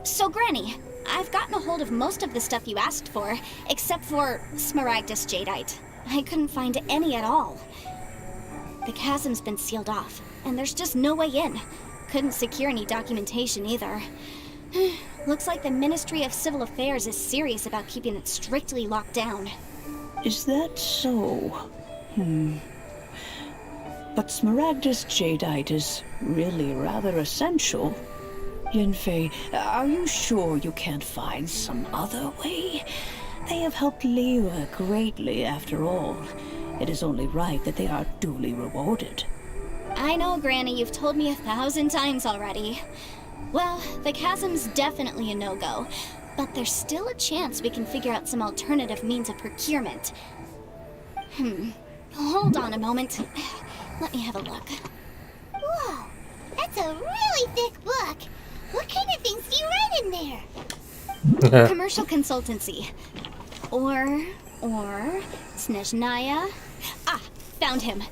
So, Granny, I've gotten a hold of most of the stuff you asked for, except for Smaragdus Jadeite. I couldn't find any at all. The chasm's been sealed off, and there's just no way in. Couldn't secure any documentation either. Looks like the Ministry of Civil Affairs is serious about keeping it strictly locked down. Is that so? But Smaragdus Jadeite is really rather essential. Yanfei, are you sure you can't find some other way? They have helped Liyue greatly, after all. It is only right that they are duly rewarded. I know, Granny, you've told me 1,000 times already. Well, the chasm's definitely a no-go, but there's still a chance we can figure out some alternative means of procurement. Hold on a moment. Let me have a look. Whoa, that's a really thick book. What kind of things do you write in there? Commercial consultancy. Or Snezhnaya. Ah, found him.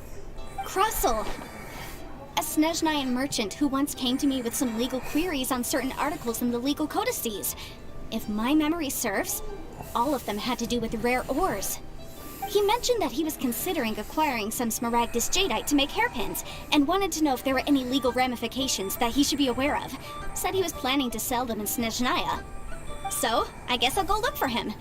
Krusel. A Snezhnayan merchant who once came to me with some legal queries on certain articles in the legal codices. If my memory serves, all of them had to do with rare ores. He mentioned that he was considering acquiring some Smaragdus Jadeite to make hairpins, and wanted to know if there were any legal ramifications that he should be aware of. Said he was planning to sell them in Snezhnaya. So, I guess I'll go look for him.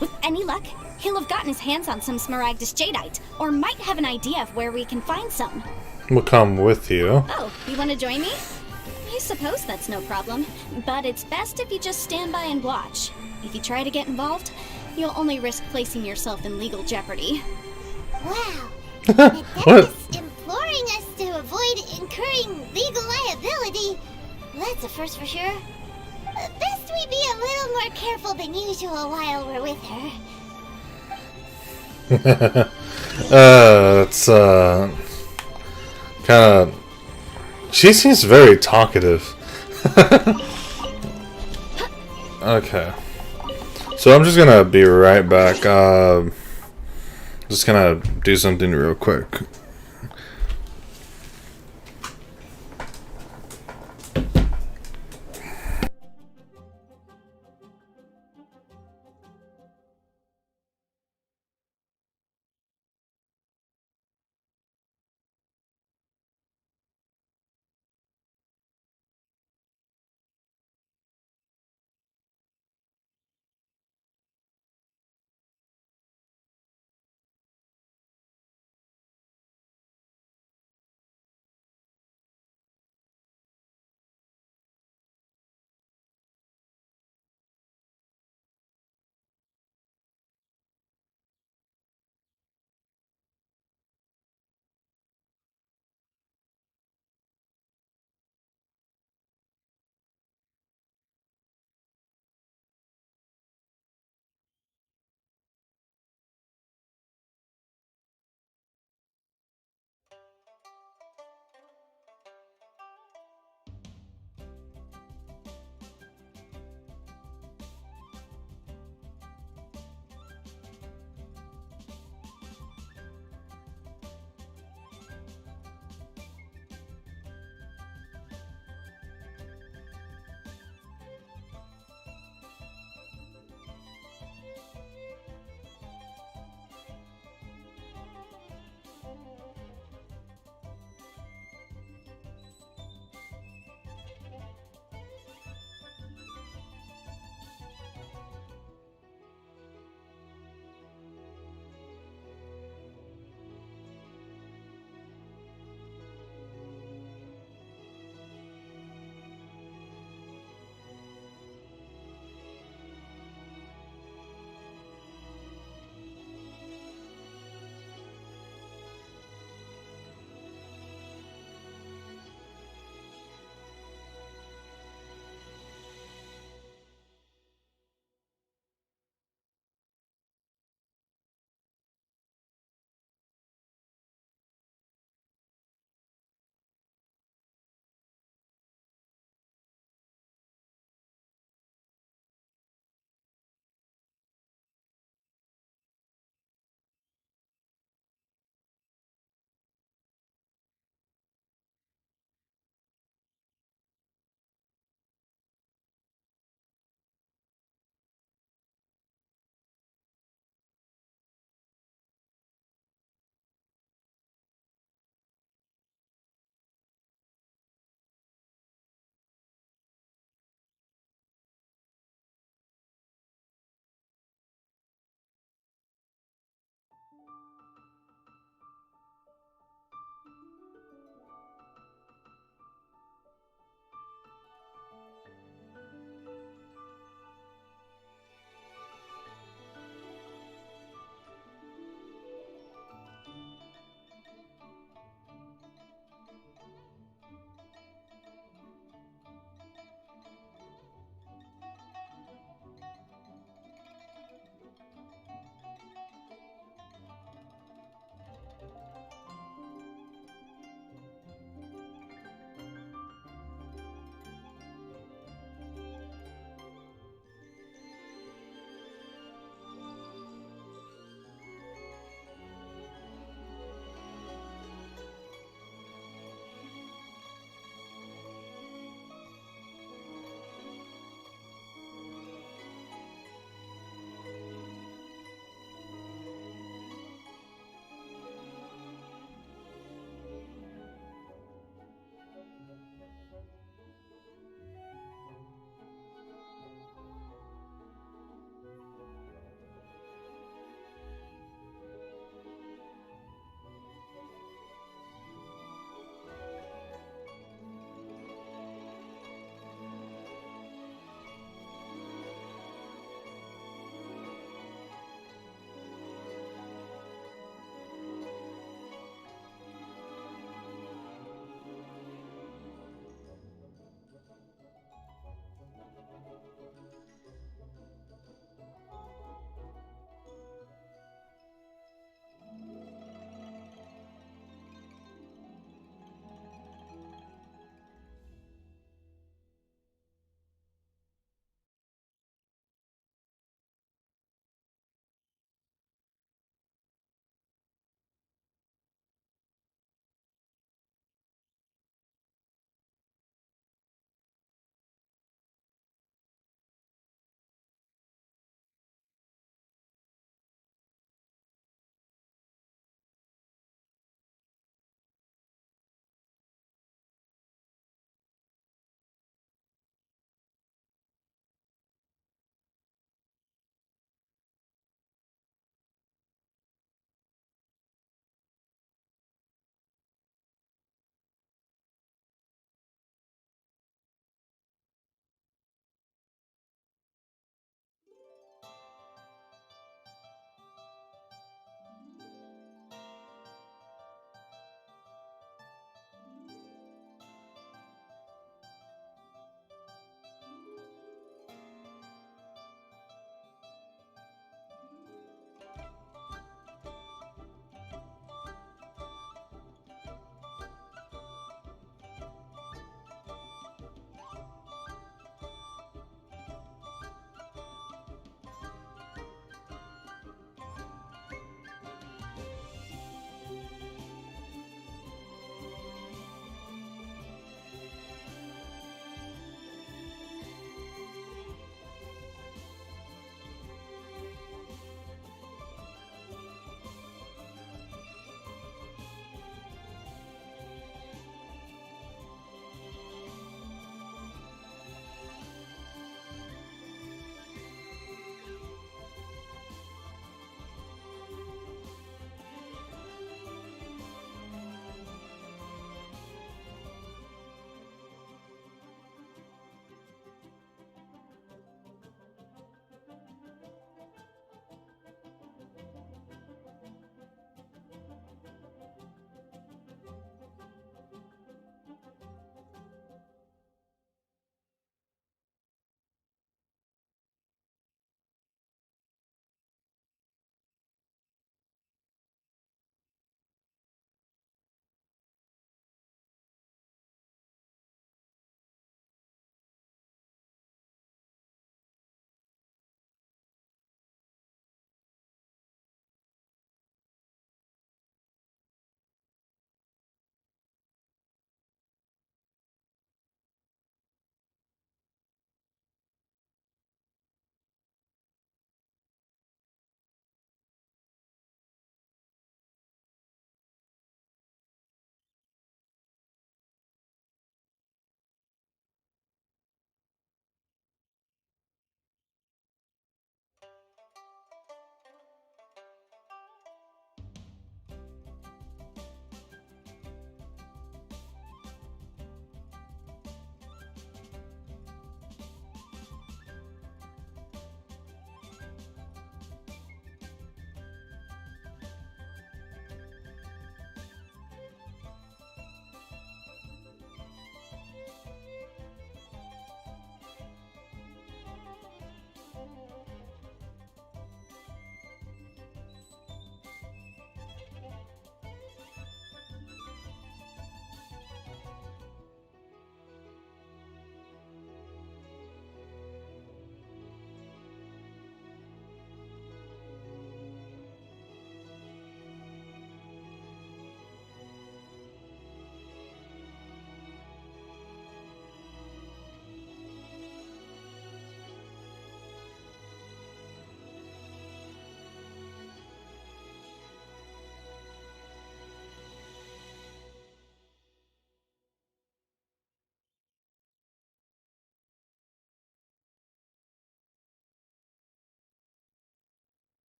With any luck, he'll have gotten his hands on some Smaragdus Jadeite, or might have an idea of where we can find some. We'll come with you. Oh, you want to join me? I suppose that's no problem, but it's best if you just stand by and watch. If you try to get involved, you'll only risk placing yourself in legal jeopardy. Wow. What? Imploring us to avoid incurring legal liability. That's a first for sure. Best we be a little more careful than usual while we're with her. Kind of. She seems very talkative. Okay. So I'm just gonna be right back. Just gonna do something real quick.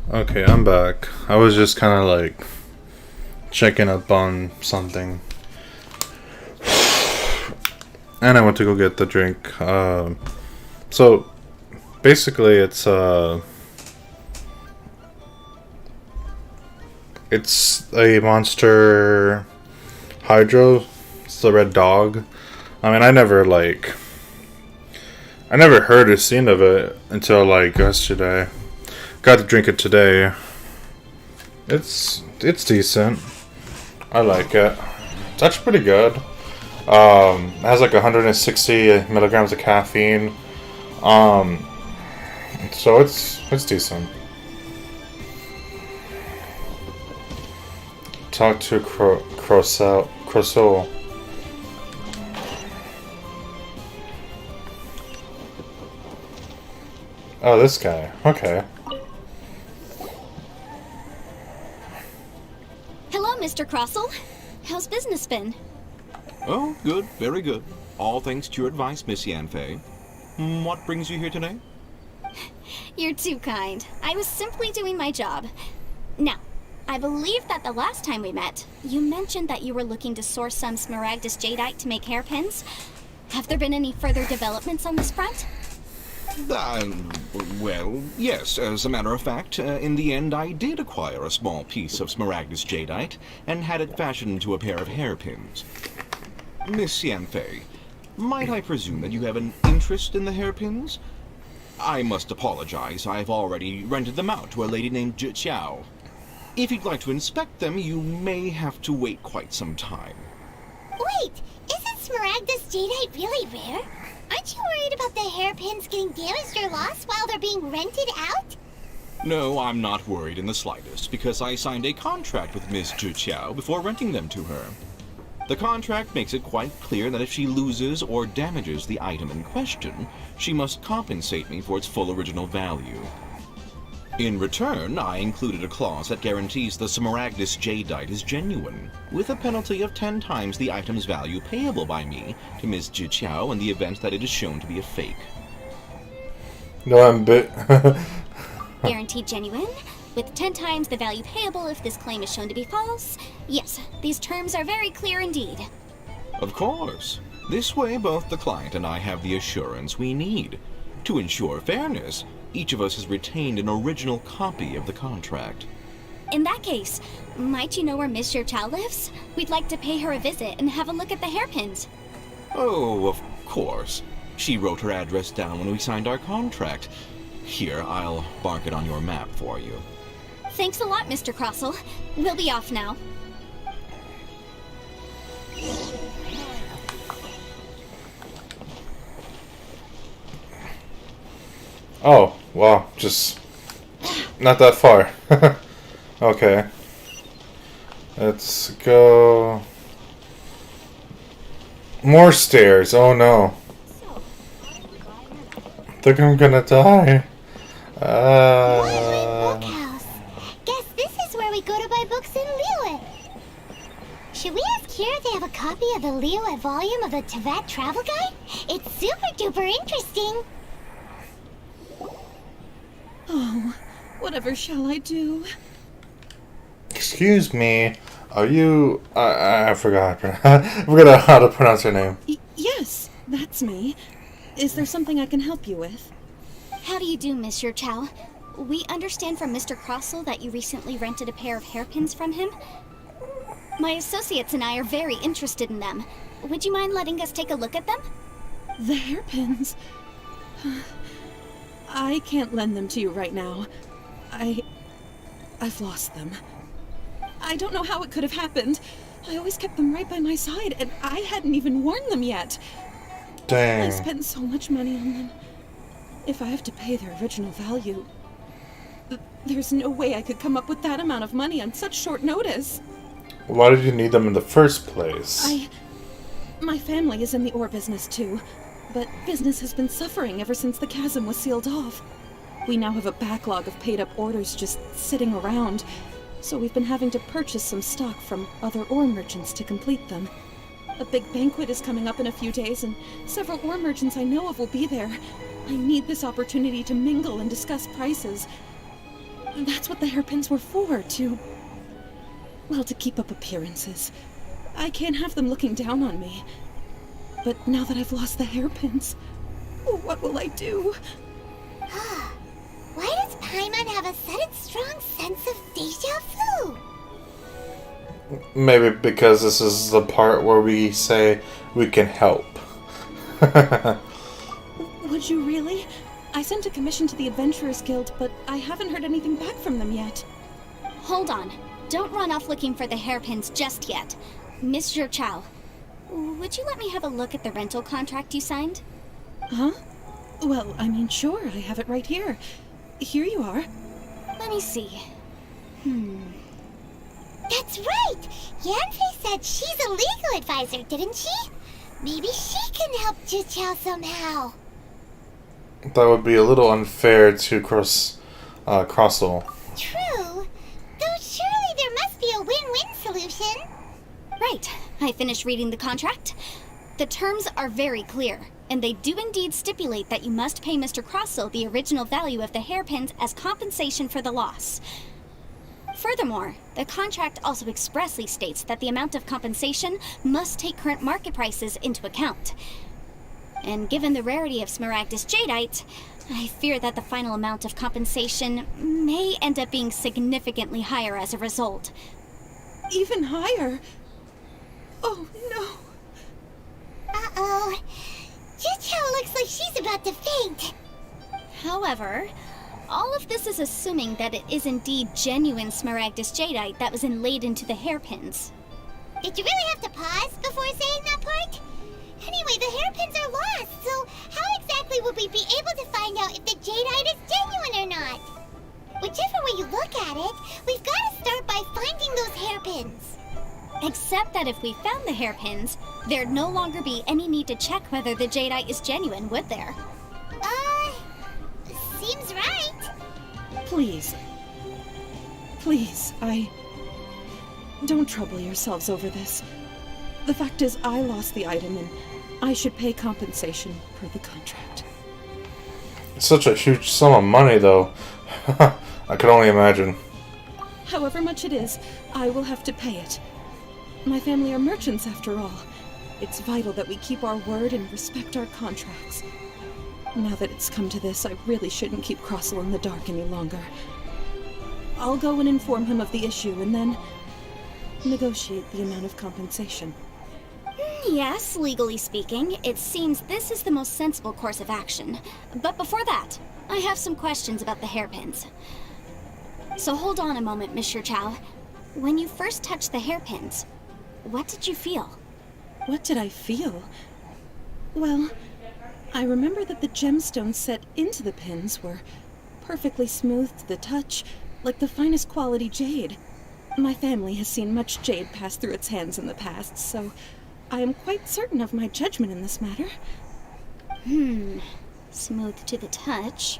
Okay, I'm back. I was just kind of like checking up on something. And I went to go get the drink. So basically it's a Monster Hydro. It's the red dog. I mean, I never heard or seen of it until like yesterday. Got to drink it today. It's decent. I like it. It's actually pretty good. It has like 160 milligrams of caffeine. So it's decent. Talk to Croissant. Oh, this guy. Okay. Hello, Mr. Crossell. How's business been? Oh, good. Very good. All thanks to your advice, Miss Yanfei. What brings you here today? You're too kind. I was simply doing my job. Now, I believe that the last time we met, you mentioned that you were looking to source some Smaragdus Jadeite to make hairpins. Have there been any further developments on this front? Well, yes. As a matter of fact, in the end, I did acquire a small piece of Smaragdus Jadeite and had it fashioned into a pair of hairpins. Miss Yanfei, might I presume that you have an interest in the hairpins? I must apologize. I've already rented them out to a lady named Xiao. If you'd like to inspect them, you may have to wait quite some time. Wait, isn't Smaragdus Jadeite really rare? Aren't you worried about the hairpins getting damaged or lost while they're being rented out? No, I'm not worried in the slightest, because I signed a contract with Miss Xiao before renting them to her. The contract makes it quite clear that if she loses or damages the item in question, she must compensate me for its full original value. In return, I included a clause that guarantees the Smaragdus Jadeite is genuine, with a penalty of 10 times the item's value payable by me to Ms. Xiao in the event that it is shown to be a fake. No, I'm bit. Guaranteed genuine, with 10 times the value payable if this claim is shown to be false. Yes, these terms are very clear indeed. Of course. This way, both the client and I have the assurance we need. To ensure fairness, each of us has retained an original copy of the contract. In that case, might you know where Miss Xiao lives? We'd like to pay her a visit and have a look at the hairpins. Oh, of course. She wrote her address down when we signed our contract. Here, I'll mark it on your map for you. Thanks a lot, Mr. Crossell. We'll be off now. Oh, wow, just not that far. Okay. Let's go. More stairs, oh no. I think I'm gonna die. Bookhouse. Guess this is where we go to buy books in Liyue. Should we ask here if they have a copy of the Liyue volume of the Teyvat Travel Guide? It's super duper interesting. Oh, whatever shall I do? Excuse me, are you... I forgot. I forgot how to pronounce your name. Yes, that's me. Is there something I can help you with? How do you do, Miss Xiao? We understand from Mr. Crossell that you recently rented a pair of hairpins from him. My associates and I are very interested in them. Would you mind letting us take a look at them? The hairpins? I can't lend them to you right now. I've lost them. I don't know how it could have happened. I always kept them right by my side, and I hadn't even worn them yet. Dang. I spent so much money on them. If I have to pay their original value, there's no way I could come up with that amount of money on such short notice. Why did you need them in the first place? My family is in the ore business too, but business has been suffering ever since the chasm was sealed off. We now have a backlog of paid-up orders just sitting around, so we've been having to purchase some stock from other ore merchants to complete them. A big banquet is coming up in a few days, and several ore merchants I know of will be there. I need this opportunity to mingle and discuss prices. That's what the hairpins were for, well, to keep up appearances. I can't have them looking down on me. But now that I've lost the hairpins, what will I do? Why does Paimon have a sudden strong sense of deja vu? Maybe because this is the part where we say we can help. Would you really? I sent a commission to the Adventurers Guild, but I haven't heard anything back from them yet. Hold on. Don't run off looking for the hairpins just yet. Mr. Chow, would you let me have a look at the rental contract you signed? Huh? Well, I mean, sure, I have it right here. Here you are. Let me see. That's right! Yanfei said she's a legal advisor, didn't she? Maybe she can help Juqiao somehow. That would be a little unfair to Crossel. True. Though surely there must be a win-win solution. Right. I finished reading the contract. The terms are very clear, and they do indeed stipulate that you must pay Mr. Crossel the original value of the hairpins as compensation for the loss. Furthermore, the contract also expressly states that the amount of compensation must take current market prices into account. And given the rarity of Smaragdus Jadeite, I fear that the final amount of compensation may end up being significantly higher as a result. Even higher? Oh, no. Uh-oh. Juqiao looks like she's about to faint. However, all of this is assuming that it is indeed genuine Smaragdus Jadeite that was inlaid into the hairpins. Did you really have to pause before saying that part? Anyway, the hairpins are lost, so how exactly would we be able to find out if the Jadeite is genuine or not? Whichever way you look at it, we've got to start by finding those hairpins. Except that if we found the hairpins, there'd no longer be any need to check whether the Jadeite is genuine, would there? Seems right. Please. Please, don't trouble yourselves over this. The fact is, I lost the item, and I should pay compensation per the contract. It's such a huge sum of money, though. I could only imagine. However much it is, I will have to pay it. My family are merchants, after all. It's vital that we keep our word and respect our contracts. Now that it's come to this, I really shouldn't keep Crossel in the dark any longer. I'll go and inform him of the issue, and then negotiate the amount of compensation. Yes, legally speaking, it seems this is the most sensible course of action. But before that, I have some questions about the hairpins. So hold on a moment, Mr. Chow. When you first touched the hairpins, what did you feel? What did I feel? Well, I remember that the gemstones set into the pins were perfectly smooth to the touch, like the finest quality jade. My family has seen much jade pass through its hands in the past, so I am quite certain of my judgment in this matter. Smooth to the touch,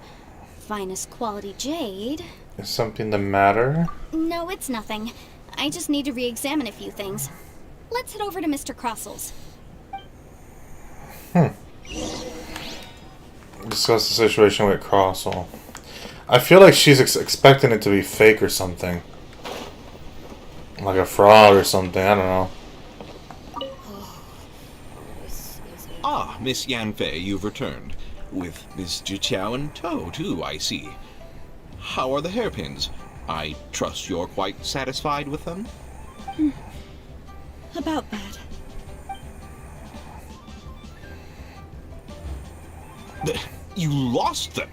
finest quality jade. Is something the matter? No, it's nothing. I just need to re-examine a few things. Let's head over to Mr. Crossel's. Discuss the situation with Crossel. I feel like she's expecting it to be fake or something. Like a fraud or something, I don't know. Ah, Miss Yanfei, you've returned. With Miss Juqiao in tow, too, I see. How are the hairpins? I trust you're quite satisfied with them? About that. You lost them?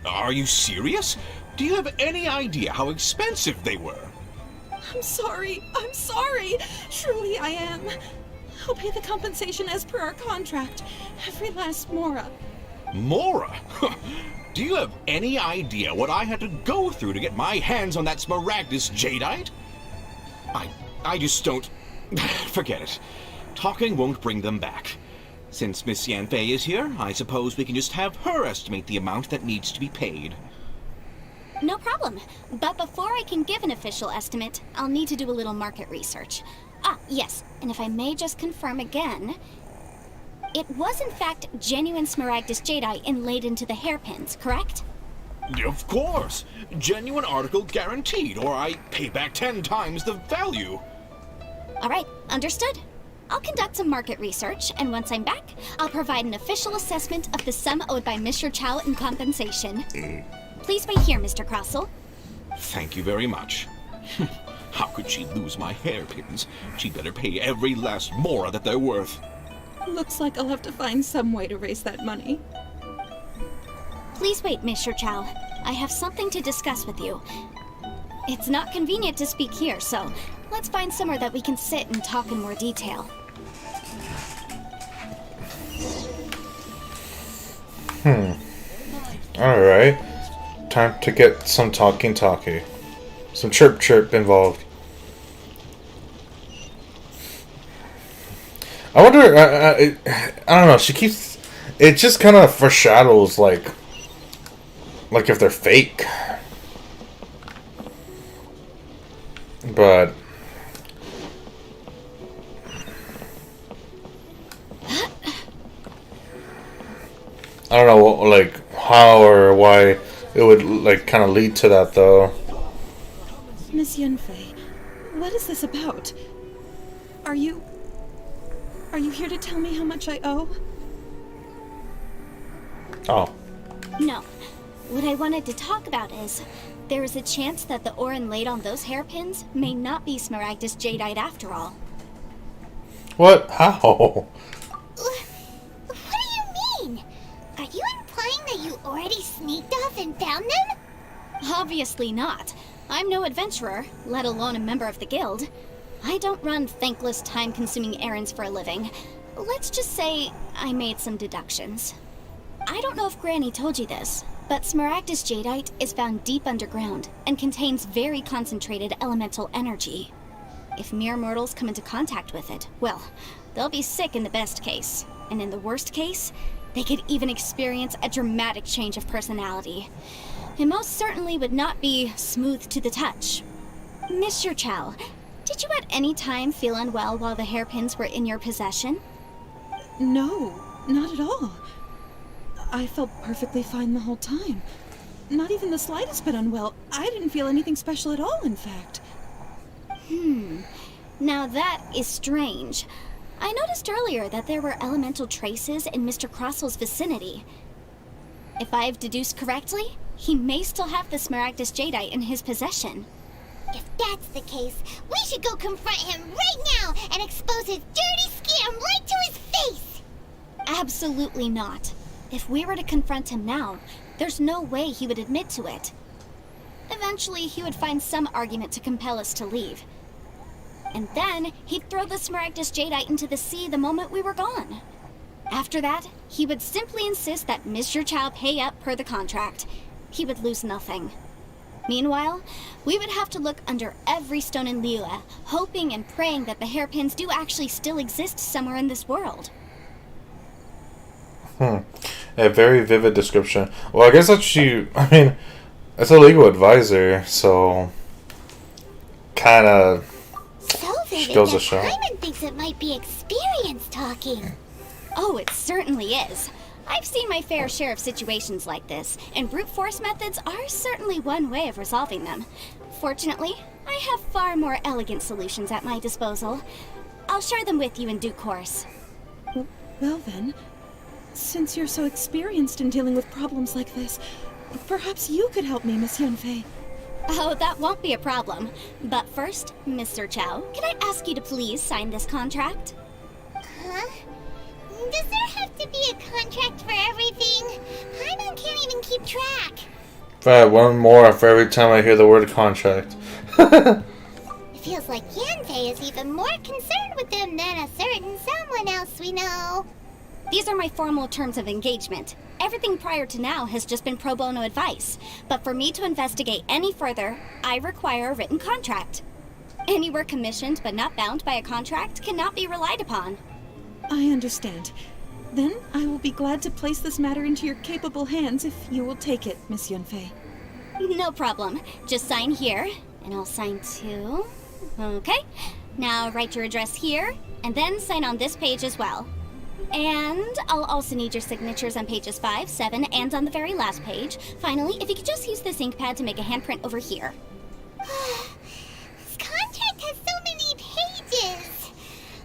Are you serious? Do you have any idea how expensive they were? I'm sorry. Truly I am. I'll pay the compensation as per our contract. Every last mora. Mora? Do you have any idea what I had to go through to get my hands on that Smaragdus Jadeite? I just don't... Forget it. Talking won't bring them back. Since Miss Yanfei is here, I suppose we can just have her estimate the amount that needs to be paid. No problem. But before I can give an official estimate, I'll need to do a little market research. Ah, yes, and if I may just confirm again, it was in fact genuine Smaragdus Jadeite inlaid into the hairpins, correct? Of course. Genuine article guaranteed, or I pay back 10 times the value. All right, understood. I'll conduct some market research, and once I'm back, I'll provide an official assessment of the sum owed by Mr. Chow in compensation. Please wait here, Mr. Crossell. Thank you very much. How could she lose my hairpins? She'd better pay every last mora that they're worth. Looks like I'll have to find some way to raise that money. Please wait, Mr. Chow. I have something to discuss with you. It's not convenient to speak here, so let's find somewhere that we can sit and talk in more detail. Alright. Time to get some talkie. Some chirp involved. I wonder, I don't know, she keeps, it just kind of foreshadows, like if they're fake. But I don't know, like, how or why it would, like, kind of lead to that, though. Miss Yunfei, what is this about? Are you here to tell me how much I owe? Oh. No. What I wanted to talk about is, there is a chance that the Orin laid on those hairpins may not be Smaragdus Jadeite after all. What? How? What do you mean? Are you implying that you already sneaked off and found them? Obviously not. I'm no adventurer, let alone a member of the guild. I don't run thankless, time-consuming errands for a living. Let's just say I made some deductions. I don't know if Granny told you this, but Smaragdus Jadeite is found deep underground and contains very concentrated elemental energy. If mere mortals come into contact with it, well, they'll be sick in the best case. And in the worst case, they could even experience a dramatic change of personality. It most certainly would not be smooth to the touch. Mr. Chow, did you at any time feel unwell while the hairpins were in your possession? No, not at all. I felt perfectly fine the whole time. Not even the slightest bit unwell. I didn't feel anything special at all, in fact. Now that is strange. I noticed earlier that there were elemental traces in Mr. Crossell's vicinity. If I've deduced correctly, he may still have the Smaragdus Jadeite in his possession. If that's the case, we should go confront him right now and expose his dirty scam right to his face! Absolutely not. If we were to confront him now, there's no way he would admit to it. Eventually, he would find some argument to compel us to leave. And then, he'd throw the Smaragdus Jadeite into the sea the moment we were gone. After that, he would simply insist that Mr. Chow pay up per the contract. He would lose nothing. Meanwhile, we would have to look under every stone in Liyue, hoping and praying that the hairpins do actually still exist somewhere in this world. A very vivid description. Well, I guess that's it's a legal advisor, so kinda So vivid goes to that show. Paimon thinks it might be experience talking. Oh, it certainly is. I've seen my fair share of situations like this, and brute force methods are certainly one way of resolving them. Fortunately, I have far more elegant solutions at my disposal. I'll share them with you in due course. Well then, since you're so experienced in dealing with problems like this, perhaps you could help me, Miss Yunfei. Oh, that won't be a problem. But first, Mr. Chow, can I ask you to please sign this contract? Huh? Does there have to be a contract for everything? Paimon can't even keep track. If I had one more for every time I hear the word contract. It feels like Yanfei is even more concerned with them than a certain someone else we know. These are my formal terms of engagement. Everything prior to now has just been pro bono advice. But for me to investigate any further, I require a written contract. Any work commissioned but not bound by a contract cannot be relied upon. I understand. Then I will be glad to place this matter into your capable hands if you will take it, Miss Yunfei. No problem. Just sign here, and I'll sign too. Okay. Now write your address here, and then sign on this page as well. And I'll also need your signatures on pages 5, 7, and on the very last page. Finally, if you could just use this ink pad to make a handprint over here. This contract has so many pages.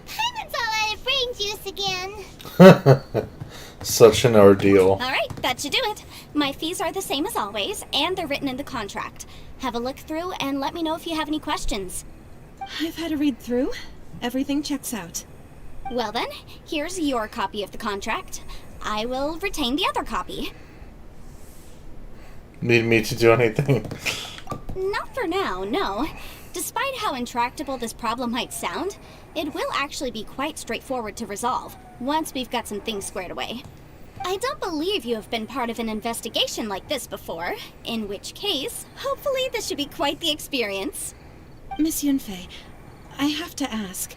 Paimon's all out of brain juice again. Such an ordeal. Alright, that should do it. My fees are the same as always, and they're written in the contract. Have a look through and let me know if you have any questions. I've had a read through. Everything checks out. Well then, here's your copy of the contract. I will retain the other copy. Need me to do anything? Not for now, no. Despite how intractable this problem might sound, it will actually be quite straightforward to resolve, once we've got some things squared away. I don't believe you have been part of an investigation like this before, in which case, hopefully this should be quite the experience. Miss Yunfei, I have to ask,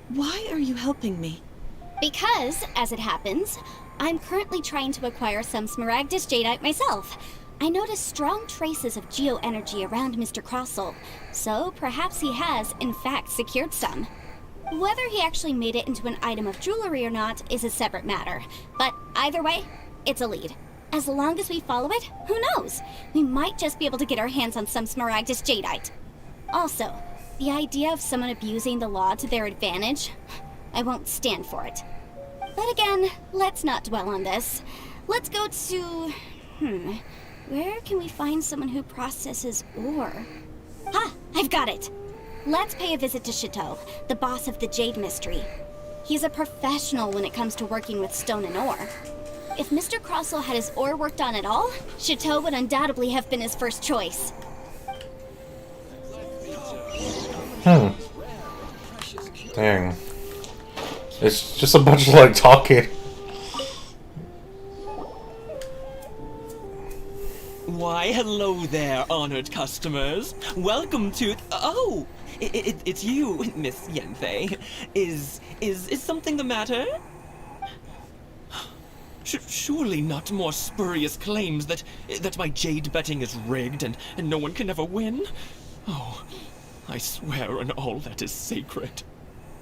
why are you helping me? Because, as it happens, I'm currently trying to acquire some Smaragdus Jadeite myself. I noticed strong traces of geoenergy around Mr. Crossell, so perhaps he has, in fact, secured some. Whether he actually made it into an item of jewelry or not is a separate matter, but either way, it's a lead. As long as we follow it, who knows? We might just be able to get our hands on some Smaragdus Jadeite. Also, the idea of someone abusing the law to their advantage, I won't stand for it. But again, let's not dwell on this. Let's go to... where can we find someone who processes ore? Ha! I've got it! Let's pay a visit to Chateau, the boss of the Jade Mystery. He's a professional when it comes to working with stone and ore. If Mr. Crossell had his ore worked on at all, Chateau would undoubtedly have been his first choice. Dang. It's just a bunch of like talking. Why, hello there, honored customers. Welcome to... Oh! It's you, Miss Yunfei. Is something the matter? Surely not more spurious claims that my jade betting is rigged and no one can ever win? Oh, I swear on all that is sacred.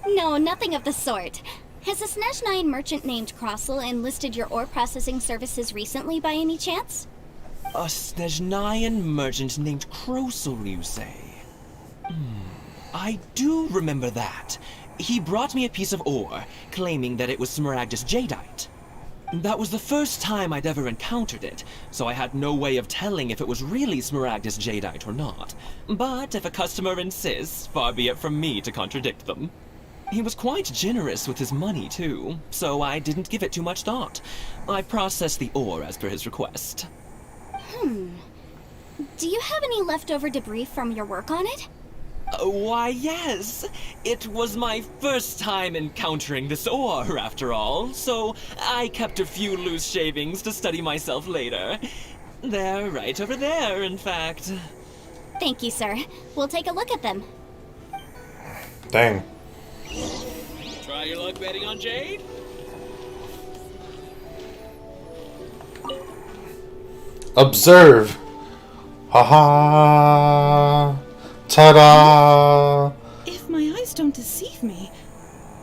No, nothing of the sort. Has a Snezhnyan merchant named Crossell enlisted your ore processing services recently by any chance? A Snezhnyan merchant named Crossell, you say? I do remember that. He brought me a piece of ore, claiming that it was Smaragdus Jadeite. That was the first time I'd ever encountered it, so I had no way of telling if it was really Smaragdus Jadeite or not. But if a customer insists, far be it from me to contradict them. He was quite generous with his money, too, so I didn't give it too much thought. I processed the ore as per his request. Do you have any leftover debris from your work on it? Why, yes. It was my first time encountering this ore, after all, so I kept a few loose shavings to study myself later. They're right over there, in fact. Thank you, sir. We'll take a look at them. Dang. Try your luck betting on Jade? Observe. Haha. Ta-da! If my eyes don't deceive me,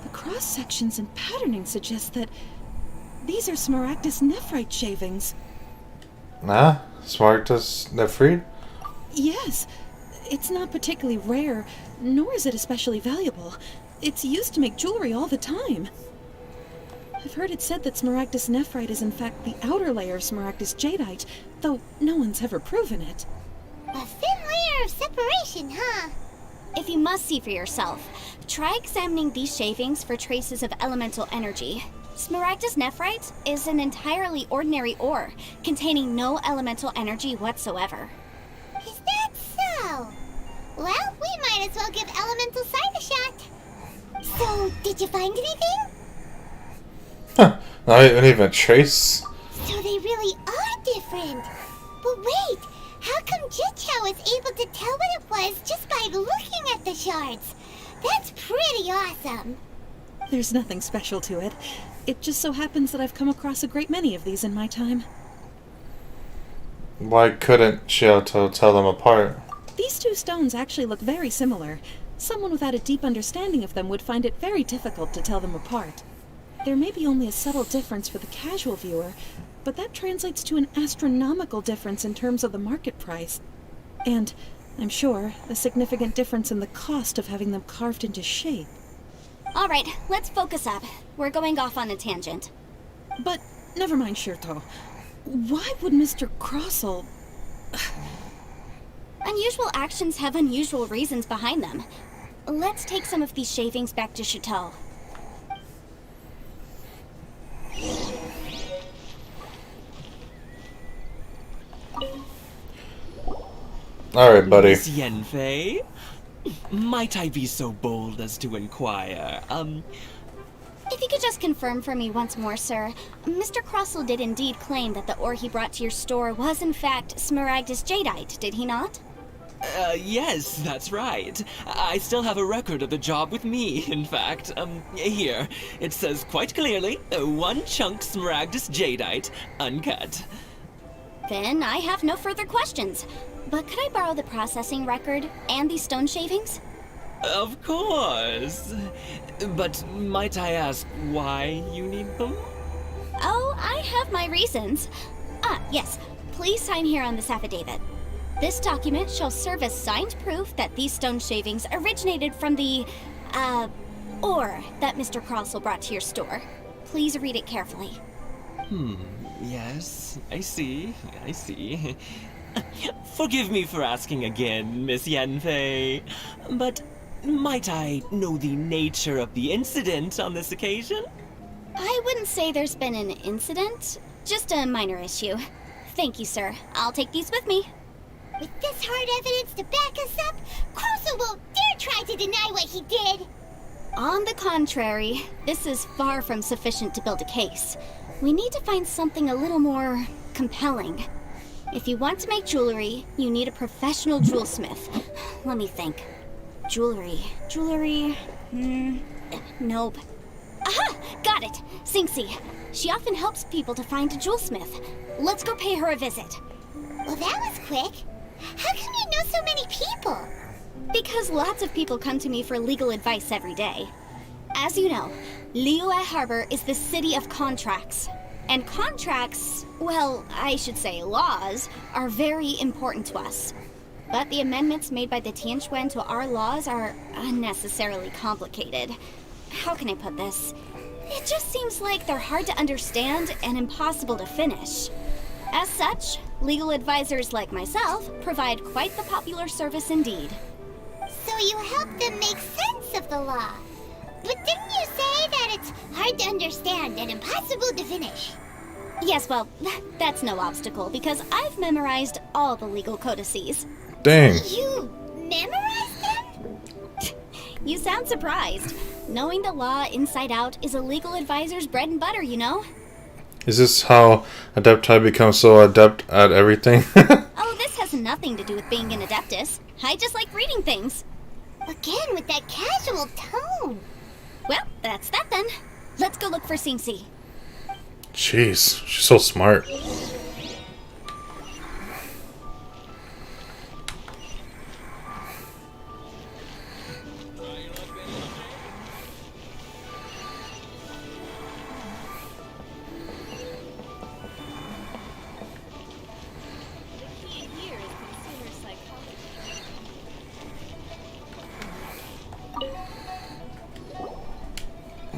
the cross-sections and patterning suggest that these are Smaragdus nephrite shavings. Smaragdus nephrite? Yes. It's not particularly rare, nor is it especially valuable. It's used to make jewelry all the time. I've heard it said that Smaragdus nephrite is in fact the outer layer of Smaragdus Jadeite, though no one's ever proven it. A thin layer of separation, huh? If you must see for yourself, try examining these shavings for traces of elemental energy. Smaragdus nephrite is an entirely ordinary ore, containing no elemental energy whatsoever. Is that so? Well, we might as well give elemental sight a shot. So, did you find anything? Not even a trace. So they really are different. But wait, how come Jichao is able to tell what it was just by looking at the shards? That's pretty awesome. There's nothing special to it. It just so happens that I've come across a great many of these in my time. Why couldn't Xiaotou tell them apart? These two stones actually look very similar. Someone without a deep understanding of them would find it very difficult to tell them apart. There may be only a subtle difference for the casual viewer, but that translates to an astronomical difference in terms of the market price. And, I'm sure, a significant difference in the cost of having them carved into shape. Alright, let's focus up. We're going off on a tangent. But, never mind, Shirto. Why would Mr. Crossell... Unusual actions have unusual reasons behind them. Let's take some of these shavings back to Chateau. Alright, buddy. Miss Yanfei? Might I be so bold as to inquire, If you could just confirm for me once more, sir. Mr. Crossell did indeed claim that the ore he brought to your store was in fact Smaragdus Jadeite, did he not? Yes, that's right. I still have a record of the job with me, in fact. Here. It says quite clearly, 1 chunk Smaragdus Jadeite, uncut. Then I have no further questions. But could I borrow the processing record and these stone shavings? Of course. But might I ask why you need them? Oh, I have my reasons. Ah, yes. Please sign here on this affidavit. This document shall serve as signed proof that these stone shavings originated from the, ore that Mr. Crossell brought to your store. Please read it carefully. Yes, I see. Forgive me for asking again, Miss Yanfei, but might I know the nature of the incident on this occasion? I wouldn't say there's been an incident, just a minor issue. Thank you, sir. I'll take these with me. With this hard evidence to back us up, Crossell won't dare try to deny what he did! On the contrary, this is far from sufficient to build a case. We need to find something a little more compelling. If you want to make jewelry, you need a professional jewelsmith. Let me think. Jewelry. Nope. Aha! Got it! Singxi. She often helps people to find a jewelsmith. Let's go pay her a visit. Well, that was quick. How come you know so many people? Because lots of people come to me for legal advice every day. As you know, Liyue Harbor is the city of contracts. And contracts, well, I should say laws, are very important to us. But the amendments made by the Tianquan to our laws are unnecessarily complicated. How can I put this? It just seems like they're hard to understand and impossible to finish. As such, legal advisors like myself provide quite the popular service indeed. So you help them make sense of the law. But didn't you say that it's hard to understand and impossible to finish? Yes, well, that's no obstacle because I've memorized all the legal codices. Dang. You memorized them? You sound surprised. Knowing the law inside out is a legal advisor's bread and butter, you know? Is this how Adepti becomes so adept at everything? Oh, this has nothing to do with being an Adeptus. I just like reading things. Again, with that casual tone. Well, that's that then. Let's go look for Singxi. Jeez, she's so smart.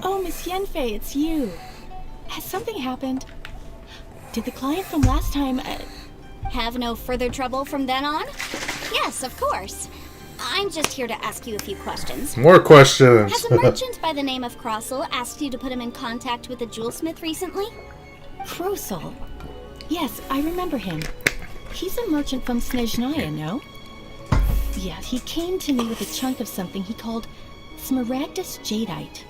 Oh, Miss Yanfei, it's you. Has something happened? Did the client from last time... Have no further trouble from then on? Yes, of course. I'm just here to ask you a few questions. More questions. Has a merchant by the name of Crossell asked you to put him in contact with a jewelsmith recently? Crossell? Yes, I remember him. He's a merchant from Snezhnaya, no? Yeah, he came to me with a chunk of something he called Smaragdus Jadeite.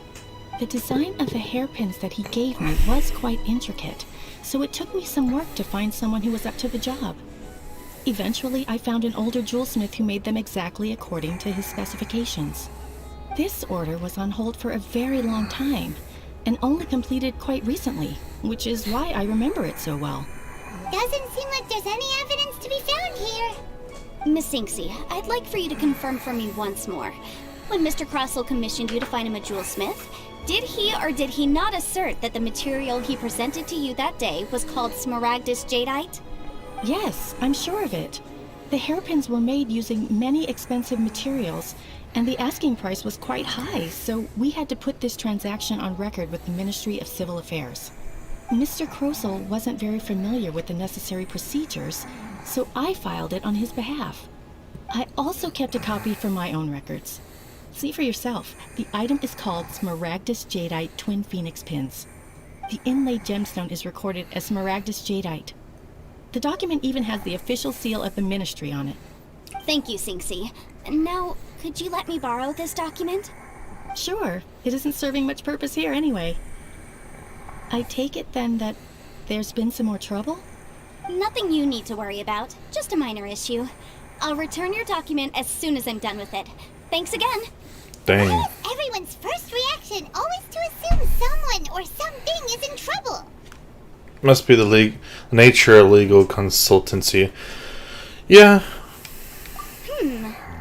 The design of the hairpins that he gave me was quite intricate, so it took me some work to find someone who was up to the job. Eventually, I found an older jewelsmith who made them exactly according to his specifications. This order was on hold for a very long time, and only completed quite recently, which is why I remember it so well. Doesn't seem like there's any evidence to be found here. Miss Singxi, I'd like for you to confirm for me once more. When Mr. Crossell commissioned you to find him a jewelsmith, Did he or did he not assert that the material he presented to you that day was called Smaragdus Jadeite? Yes, I'm sure of it. The hairpins were made using many expensive materials, and the asking price was quite high, so we had to put this transaction on record with the Ministry of Civil Affairs. Mr. Krosel wasn't very familiar with the necessary procedures, so I filed it on his behalf. I also kept a copy for my own records. See for yourself, the item is called Smaragdus Jadeite Twin Phoenix Pins. The inlaid gemstone is recorded as Smaragdus Jadeite. The document even has the official seal of the Ministry on it. Thank you, Sinxi. Now, could you let me borrow this document? Sure. It isn't serving much purpose here anyway. I take it then that there's been some more trouble? Nothing you need to worry about. Just a minor issue. I'll return your document as soon as I'm done with it. Thanks again. Dang. Why is everyone's first reaction always to assume someone or something is in trouble? Must be the nature of legal consultancy. Yeah.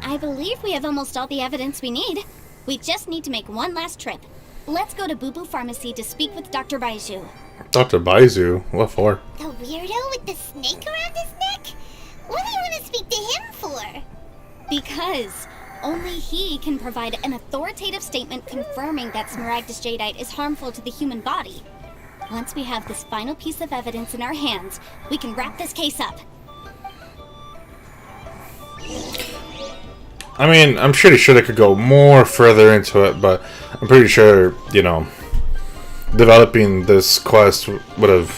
I believe we have almost all the evidence we need. We just need to make one last trip. Let's go to Boo Boo Pharmacy to speak with Dr. Baiju. Dr. Baiju? What for? The weirdo with the snake around his neck? What do you want to speak to him for? Because only he can provide an authoritative statement confirming that Smaragdus Jadeite is harmful to the human body. Once we have this final piece of evidence in our hands, we can wrap this case up. I mean, I'm pretty sure they could go more further into it, but I'm pretty sure, you know, developing this quest would have...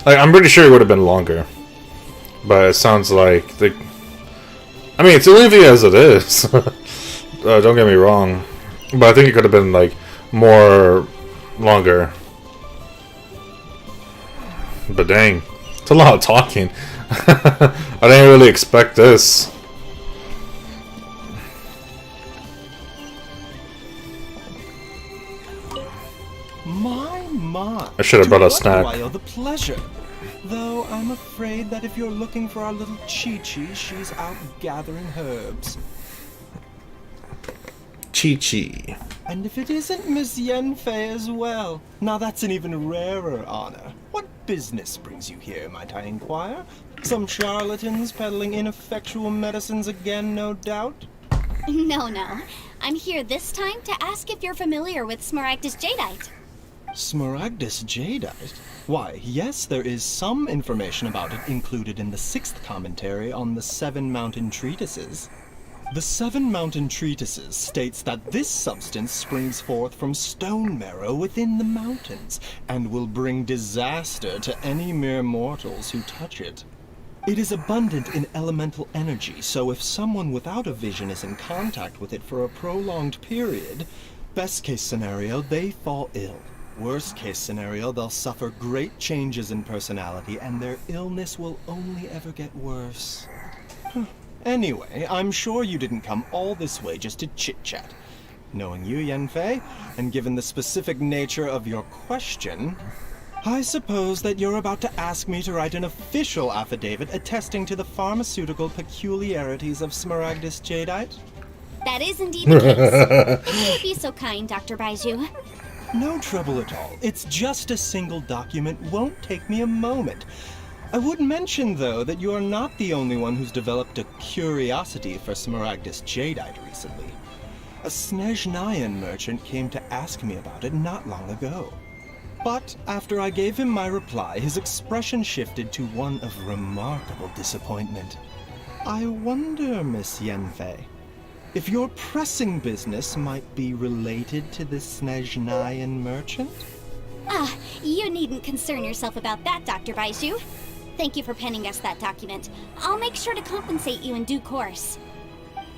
Like, I'm pretty sure it would have been longer. But it sounds like... I mean, it's lengthy as it is. Don't get me wrong. But I think it could have been, like, more... longer. But dang. It's a lot of talking. I didn't really expect this. My. I should have brought a snack. I owe the pleasure. Though I'm afraid that if you're looking for our little Chi-Chi, she's out gathering herbs. Chi-Chi. And if it isn't Miss Yenfei as well, now that's an even rarer honor. What business brings you here, might I inquire? Some charlatans peddling ineffectual medicines again, no doubt? No. I'm here this time to ask if you're familiar with Smaragdus Jadeite. Smaragdus Jadeite? Why, yes, there is some information about it included in the 6th commentary on the 7 Mountain Treatises. The 7 Mountain Treatises states that this substance springs forth from stone marrow within the mountains, and will bring disaster to any mere mortals who touch it. It is abundant in elemental energy, so if someone without a vision is in contact with it for a prolonged period, best case scenario, they fall ill. Worst case scenario, they'll suffer great changes in personality, and their illness will only ever get worse. Anyway, I'm sure you didn't come all this way just to chit-chat. Knowing you, Yenfei, and given the specific nature of your question, I suppose that you're about to ask me to write an official affidavit attesting to the pharmaceutical peculiarities of Smaragdus Jadeite? That is indeed the case. Will you be so kind, Dr. Baiju? No trouble at all. It's just a single document. Won't take me a moment. I would mention, though, that you are not the only one who's developed a curiosity for Smaragdus Jadeite recently. A Snezhnayan merchant came to ask me about it not long ago. But after I gave him my reply, his expression shifted to one of remarkable disappointment. I wonder, Miss Yenfei, if your pressing business might be related to this Snezhnayan merchant? You needn't concern yourself about that, Dr. Baiju. Thank you for penning us that document. I'll make sure to compensate you in due course.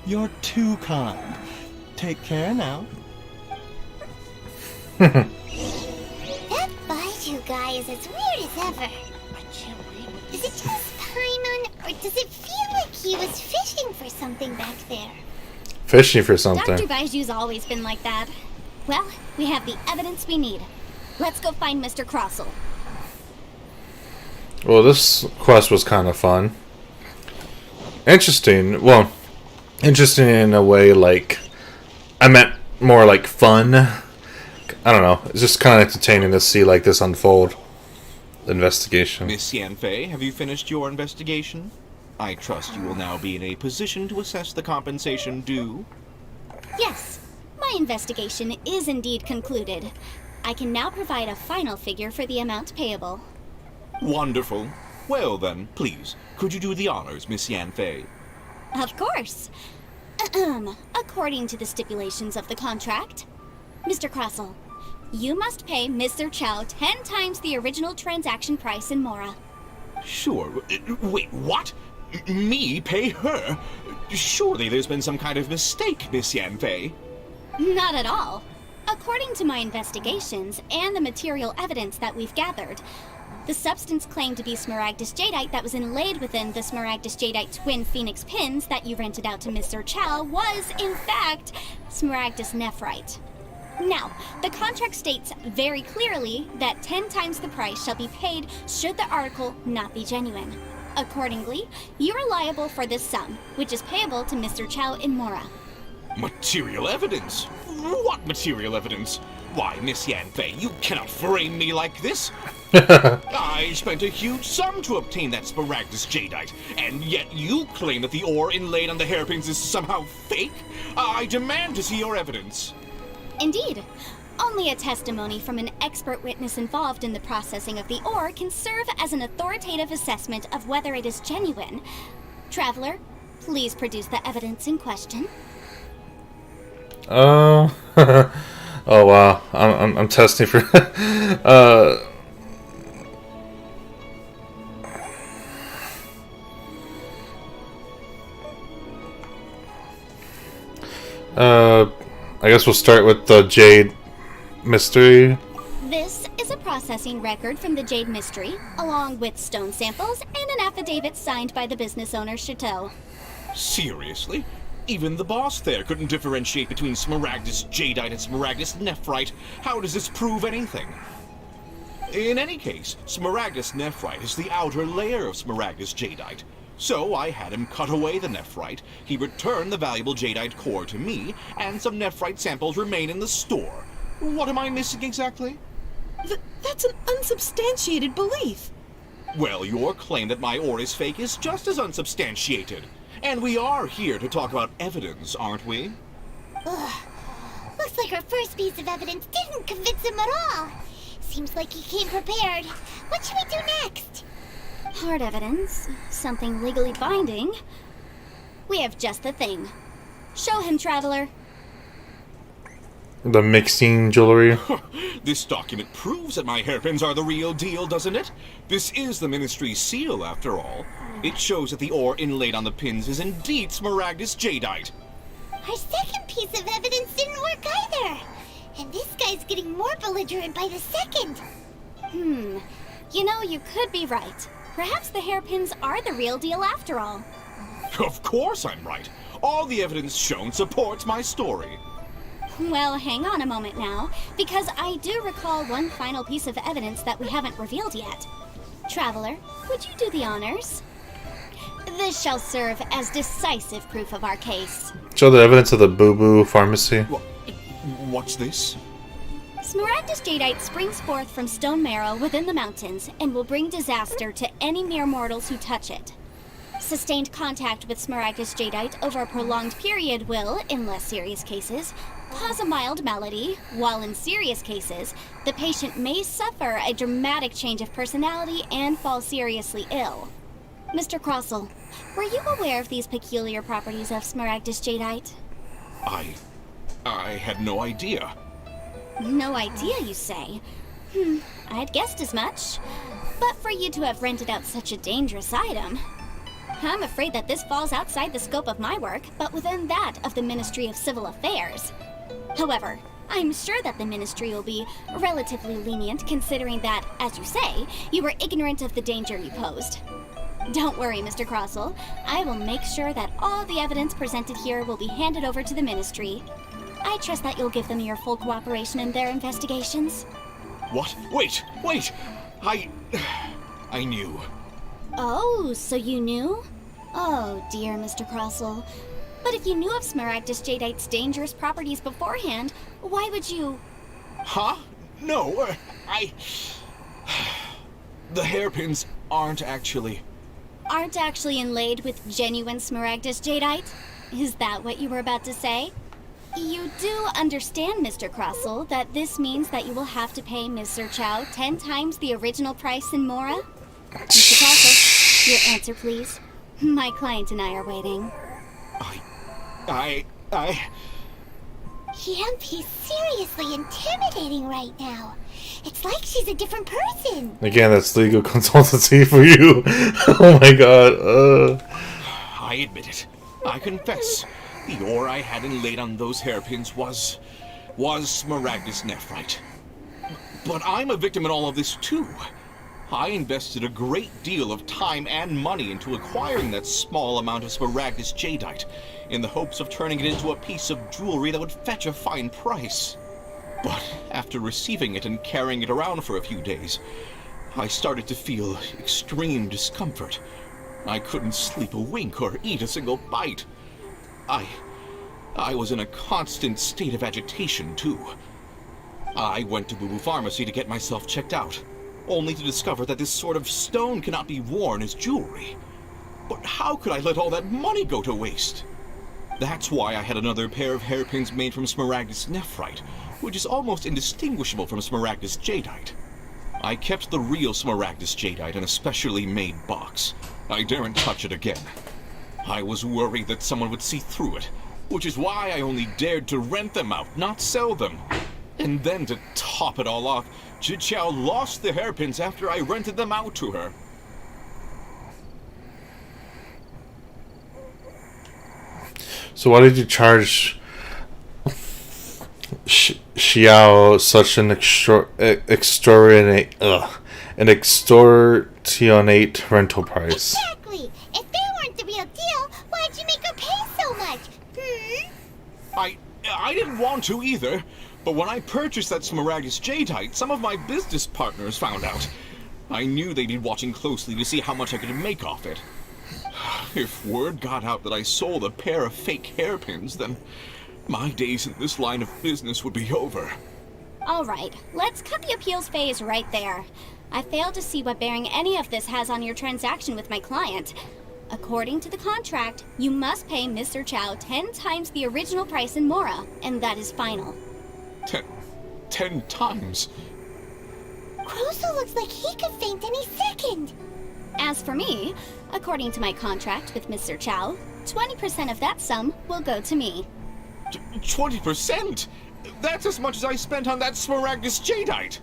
You're too kind. Take care now. That Baiju guy is as weird as ever. Is it just Paimon, or does it feel like he was fishing for something back there? Fishing for something. Dr. Baiju's always been like that. Well, we have the evidence we need. Let's go find Mr. Krosel. Well, this quest was kind of fun. Interesting. Well, interesting in a way, like... I meant more like fun. I don't know. It's just kind of entertaining to see like this unfold. Investigation. Miss Yanfei, have you finished your investigation? I trust you will now be in a position to assess the compensation due. Yes, my investigation is indeed concluded. I can now provide a final figure for the amount payable. Wonderful. Well then, please, could you do the honors, Miss Yanfei? Of course. According to the stipulations of the contract, Mr. Crossell, you must pay Mr. Chow 10 times the original transaction price in Mora. Sure. Wait, what? Me pay her? Surely there's been some kind of mistake, Miss Yanfei. Not at all. According to my investigations and the material evidence that we've gathered, the substance claimed to be Smaragdus Jadeite that was inlaid within the Smaragdus Jadeite twin phoenix pins that you rented out to Mr. Chow was, in fact, Smaragdus Nephrite. Now, the contract states very clearly that 10 times the price shall be paid should the article not be genuine. Accordingly, you are liable for this sum, which is payable to Mr. Chow in Mora. Material evidence? What material evidence? Why, Miss Yanfei, you cannot frame me like this. I spent a huge sum to obtain that Smaragdus Jadeite, and yet you claim that the ore inlaid on the hairpins is somehow fake? I demand to see your evidence. Indeed. Only a testimony from an expert witness involved in the processing of the ore can serve as an authoritative assessment of whether it is genuine. Traveler, please produce the evidence in question. Oh, oh wow! I'm testing for. I guess we'll start with the Jade Mystery. This is a processing record from the Jade Mystery, along with stone samples and an affidavit signed by the business owner, Chateau. Seriously? Even the boss there couldn't differentiate between Smaragdus Jadeite and Smaragdus Nephrite. How does this prove anything? In any case, Smaragdus Nephrite is the outer layer of Smaragdus Jadeite. So I had him cut away the Nephrite, he returned the valuable Jadeite core to me, and some Nephrite samples remain in the store. What am I missing exactly? That's an unsubstantiated belief. Well, your claim that my ore is fake is just as unsubstantiated. And we are here to talk about evidence, aren't we? Ugh. Looks like our first piece of evidence didn't convince him at all. Seems like he came prepared. What should we do next? Hard evidence, something legally binding. We have just the thing. Show him, Traveler. The mixing jewelry. This document proves that my hairpins are the real deal, doesn't it? This is the Ministry's seal, after all. It shows that the ore inlaid on the pins is indeed Smaragdus Jadeite. Our second piece of evidence didn't work either. And this guy's getting more belligerent by the second. You know, you could be right. Perhaps the hairpins are the real deal after all. Of course I'm right. All the evidence shown supports my story. Well, hang on a moment now, because I do recall one final piece of evidence that we haven't revealed yet. Traveler, would you do the honors? This shall serve as decisive proof of our case. Show the evidence of the Boo Boo Pharmacy. What's this? Smaragdus Jadeite springs forth from stone marrow within the mountains and will bring disaster to any mere mortals who touch it. Sustained contact with Smaragdus Jadeite over a prolonged period will, in less serious cases, cause a mild malady, while in serious cases, the patient may suffer a dramatic change of personality and fall seriously ill. Mr. Crossell, were you aware of these peculiar properties of Smaragdus Jadeite? I had no idea. No idea, you say? I'd guessed as much. But for you to have rented out such a dangerous item, I'm afraid that this falls outside the scope of my work, but within that of the Ministry of Civil Affairs. However, I'm sure that the Ministry will be relatively lenient considering that, as you say, you were ignorant of the danger you posed. Don't worry, Mr. Crossell. I will make sure that all the evidence presented here will be handed over to the Ministry. I trust that you'll give them your full cooperation in their investigations. What? Wait! I knew. Oh, so you knew? Oh, dear Mr. Crossell. But if you knew of Smaragdus Jadeite's dangerous properties beforehand, why would you... Huh? No, The hairpins aren't actually inlaid with genuine Smaragdus jadeite? Is that what you were about to say? You do understand, Mr. Crossell, that this means that you will have to pay Ms. Serchow 10 times the original price in Mora? Mr. Crossell, your answer, please. My client and I are waiting. He's seriously intimidating right now. It's like she's a different person. Again, that's legal consultancy for you. Oh my god. I admit it. I confess. The ore I had inlaid on those hairpins was Smaragdus nephrite. But I'm a victim in all of this too. I invested a great deal of time and money into acquiring that small amount of Smaragdus jadeite, in the hopes of turning it into a piece of jewelry that would fetch a fine price. But after receiving it and carrying it around for a few days, I started to feel extreme discomfort. I couldn't sleep a wink or eat a single bite. I was in a constant state of agitation, too. I went to Boo Boo Pharmacy to get myself checked out, only to discover that this sort of stone cannot be worn as jewelry. But how could I let all that money go to waste? That's why I had another pair of hairpins made from Smaragdus nephrite, which is almost indistinguishable from Smaragdus jadeite. I kept the real Smaragdus jadeite in a specially made box. I daren't touch it again. I was worried that someone would see through it, which is why I only dared to rent them out, not sell them. And then to top it all off, Zhiqiao lost the hairpins after I rented them out to her. So why did you charge Xiao such an extortionate rental price? Exactly. If they weren't the real deal, why'd you make her pay so much? I didn't want to either, but when I purchased that Smaragdus jadeite, some of my business partners found out. I knew they'd be watching closely to see how much I could make off it. If word got out that I sold a pair of fake hairpins, then my days in this line of business would be over. Alright, let's cut the appeals phase right there. I failed to see what bearing any of this has on your transaction with my client. According to the contract, you must pay Mr. Chow 10 times the original price in Mora, and that is final. 10 times? Croso looks like he could faint any second. As for me, according to my contract with Mr. Chow, 20% of that sum will go to me. 20%? That's as much as I spent on that Smaragdus jadeite!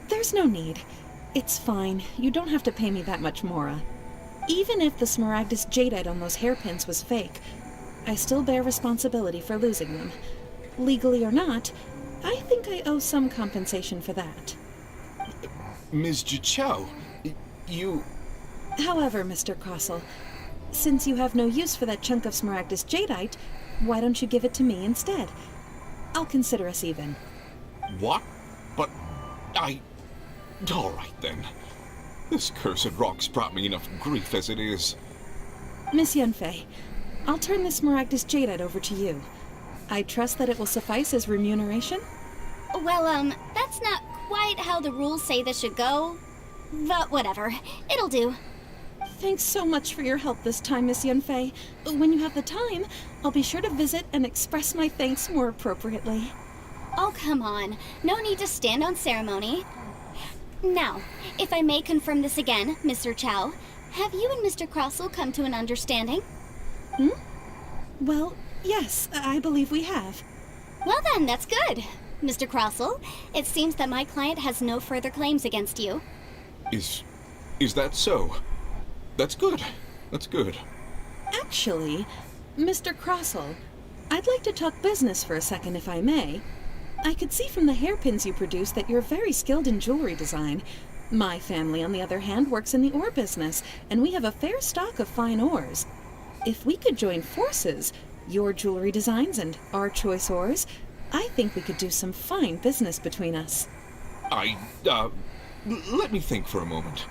There's no need. It's fine. You don't have to pay me that much, Mora. Even if the Smaragdus jadeite on those hairpins was fake, I still bear responsibility for losing them. Legally or not, I think I owe some compensation for that. Ms. Zhiqiao, you... However, Mr. Crossell, since you have no use for that chunk of Smaragdus jadeite, why don't you give it to me instead? I'll consider us even. What? But Alright then. This cursed rock's brought me enough grief as it is. Miss Yunfei, I'll turn this Smaragdus jadeite over to you. I trust that it will suffice as remuneration? Well, that's not quite how the rules say this should go. But whatever, it'll do. Thanks so much for your help this time, Miss Yunfei. When you have the time, I'll be sure to visit and express my thanks more appropriately. Oh, come on. No need to stand on ceremony. Now, if I may confirm this again, Mr. Chow, have you and Mr. Crossell come to an understanding? Well, yes, I believe we have. Well then, that's good. Mr. Crossell, it seems that my client has no further claims against you. Is that so? That's good. That's good. Actually, Mr. Crossell, I'd like to talk business for a second, if I may. I could see from the hairpins you produce that you're very skilled in jewelry design. My family, on the other hand, works in the ore business, and we have a fair stock of fine ores. If we could join forces, your jewelry designs and our choice ores, I think we could do some fine business between us. Let me think for a moment.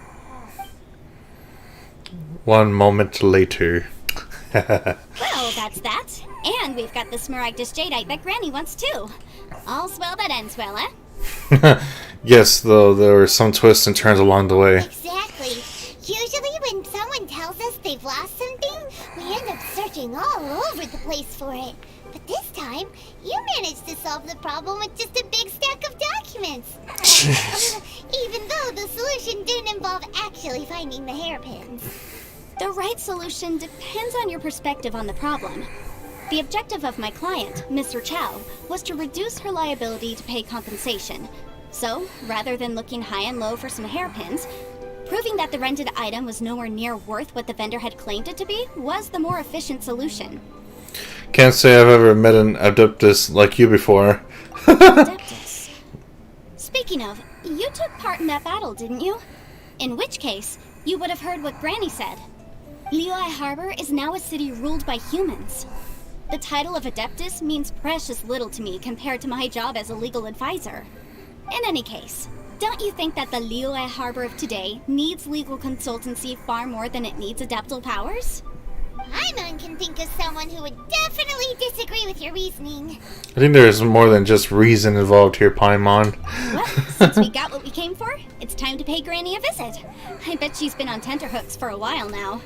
1 moment later. Well, that's that. And we've got the Smaragdus jadeite that Granny wants too. All's well that ends well, eh? Yes, though there were some twists and turns along the way. Exactly. Usually when someone tells us they've lost something, we end up searching all over the place for it. But this time, you managed to solve the problem with just a big stack of documents. Even though the solution didn't involve actually finding the hairpins. The right solution depends on your perspective on the problem. The objective of my client, Mr. Chow, was to reduce her liability to pay compensation. So, rather than looking high and low for some hairpins, proving that the rented item was nowhere near worth what the vendor had claimed it to be was the more efficient solution. Can't say I've ever met an Adeptus like you before. Adeptus. Speaking of, you took part in that battle, didn't you? In which case, you would have heard what Granny said. Liyue Harbor is now a city ruled by humans. The title of Adeptus means precious little to me compared to my job as a legal advisor. In any case, don't you think that the Liyue Harbor of today needs legal consultancy far more than it needs adeptal powers? Paimon can think of someone who would definitely disagree with your reasoning. I think there's more than just reason involved here, Paimon. Well, since we got what we came for, it's time to pay Granny a visit. I bet she's been on tenterhooks for a while now.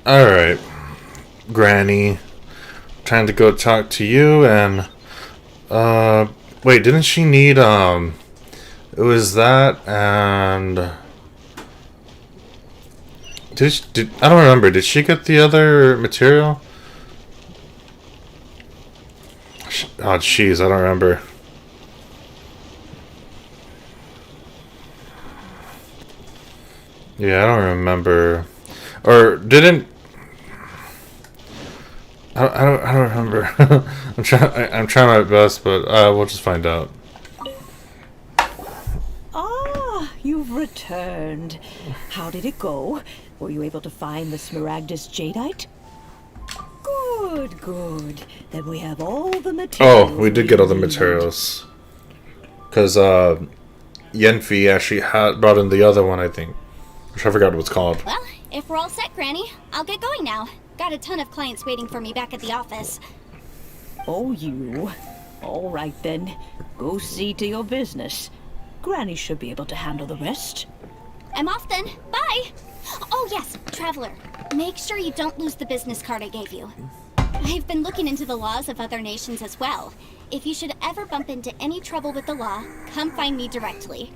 Alright, Granny. Time to go talk to you and... wait, didn't she need, it was that and... I don't remember, did she get the other material? Oh, jeez, I don't remember. Yeah, I don't remember. Or didn't... I don't remember. I'm trying my best, but we'll just find out. Ah, you've returned. How did it go? Were you able to find the Smaragdus Jadeite? Good, good. Then we have all the materials. Oh, we did get all the materials. Because Yenfi actually had brought in the other one, I think. Which I forgot what it's called. Well, if we're all set, Granny, I'll get going now. Got a ton of clients waiting for me back at the office. Oh, you. All right, then. Go see to your business. Granny should be able to handle the rest. I'm off then. Bye! Oh, yes, Traveler. Make sure you don't lose the business card I gave you. I've been looking into the laws of other nations as well. If you should ever bump into any trouble with the law, come find me directly.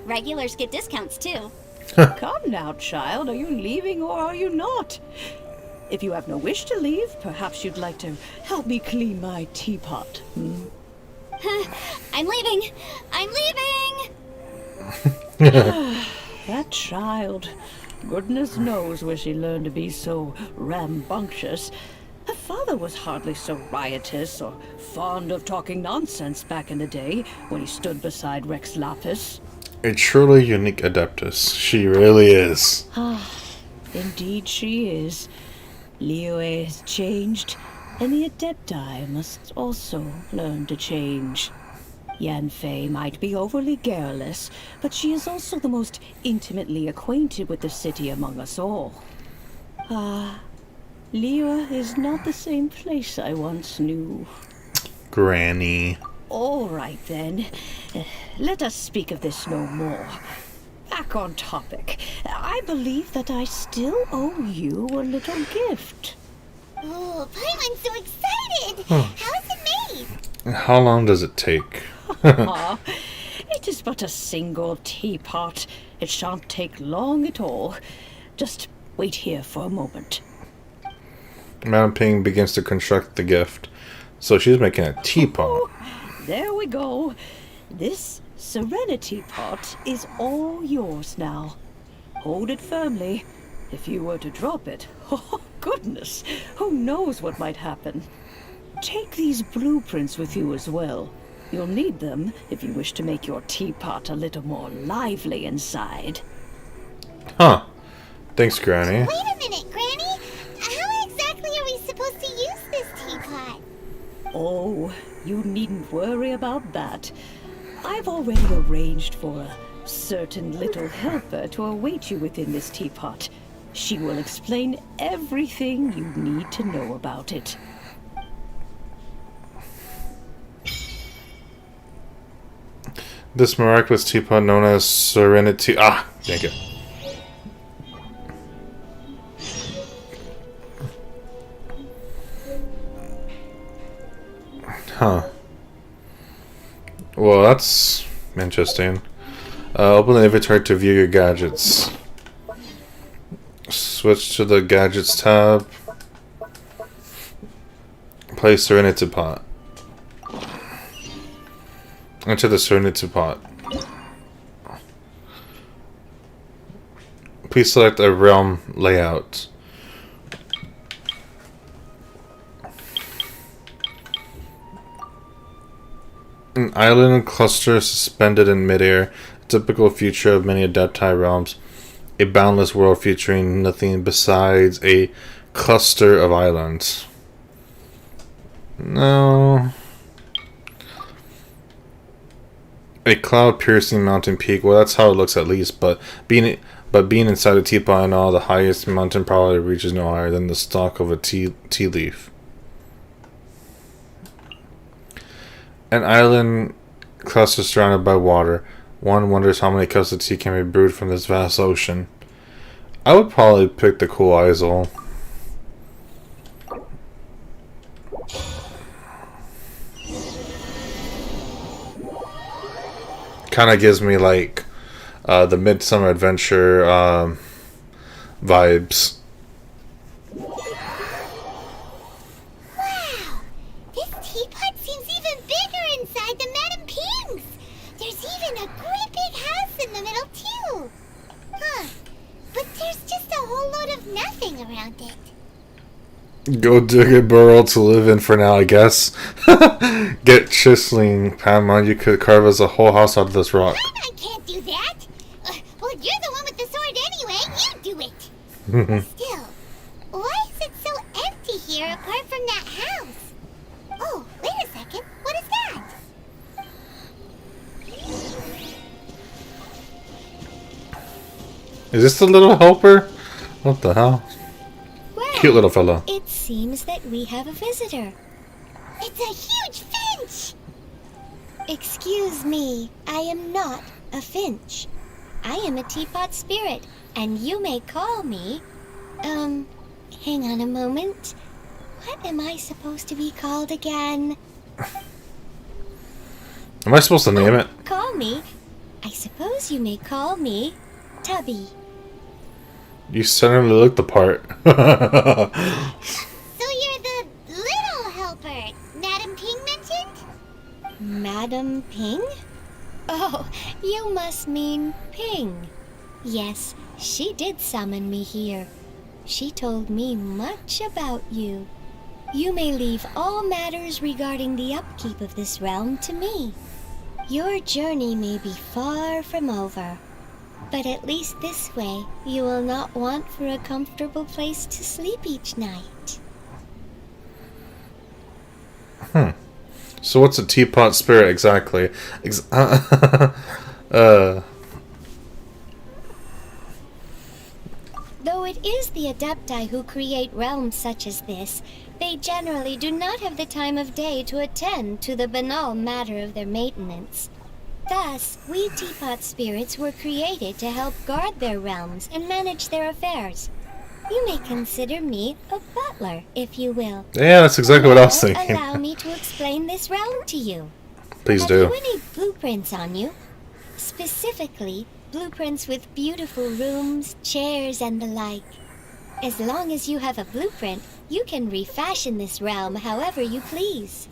Regulars get discounts, too. Come now, child. Are you leaving or are you not? If you have no wish to leave, perhaps you'd like to help me clean my teapot. I'm leaving! I'm leaving! That child. Goodness knows where she learned to be so rambunctious. Her father was hardly so riotous or fond of talking nonsense back in the day when he stood beside Rex Lapis. A truly unique Adeptus. She really is. Ah, indeed she is. Liyue has changed, and the Adepti must also learn to change. Yanfei might be overly garrulous, but she is also the most intimately acquainted with the city among us all. Ah, Liyue is not the same place I once knew. Granny. All right, then. Let us speak of this no more. Back on topic. I believe that I still owe you a little gift. Oh, Paimon's so excited! How is it made? How long does it take? It is but a single teapot. It shan't take long at all. Just wait here for a moment. Madam Ping begins to construct the gift. So she's making a teapot. There we go. This Serenity pot is all yours now. Hold it firmly. If you were to drop it, oh goodness, who knows what might happen. Take these blueprints with you as well. You'll need them if you wish to make your teapot a little more lively inside. Huh. Thanks, Granny. Wait a minute, Granny. How exactly are we supposed to use this teapot? Oh, you needn't worry about that. I've already arranged for a certain little helper to await you within this teapot. She will explain everything you need to know about it. This miraculous teapot known as Serenitea. Ah, thank you. Huh. Well, that's interesting. Open the inventory to view your gadgets. Switch to the gadgets tab. Place Serenitea pot. Enter the Serenitea pot. Please select a realm layout. An island cluster suspended in midair, a typical feature of many Adepti realms. A boundless world featuring nothing besides a cluster of islands. No. A cloud-piercing mountain peak. Well, that's how it looks at least. But being inside a teapot and all, the highest mountain probably reaches no higher than the stalk of a tea leaf. An island cluster surrounded by water. One wonders how many cups of tea can be brewed from this vast ocean. I would probably pick the cool Isle. Kind of gives me like the Midsummer Adventure vibes. Go dig a burrow to live in for now, I guess. Get chiseling, Paimon. You could carve us a whole house out of this rock. I can't do that. Well, you're the one with the sword anyway. You do it. Still, why is it so empty here apart from that house? Oh, wait a second. What is that? Is this the little helper? What the hell? Cute little fella. It seems that we have a visitor. It's a huge finch! Excuse me, I am not a finch. I am a teapot spirit, and you may call me... hang on a moment. What am I supposed to be called again? Am I supposed to name it? Call me. I suppose you may call me Tubby. You certainly look the part. So you're the little helper Madam Ping mentioned? Madam Ping? Oh, you must mean Ping. Yes, she did summon me here. She told me much about you. You may leave all matters regarding the upkeep of this realm to me. Your journey may be far from over. But at least this way, you will not want for a comfortable place to sleep each night. So what's a teapot spirit exactly? Though it is the Adepti who create realms such as this, they generally do not have the time of day to attend to the banal matter of their maintenance. Thus, we teapot spirits were created to help guard their realms and manage their affairs. You may consider me a butler, if you will. Yeah, that's exactly what I was thinking. Allow me to explain this realm to you. Please do. Have you any blueprints on you? Specifically, blueprints with beautiful rooms, chairs, and the like. As long as you have a blueprint, you can refashion this realm however you please.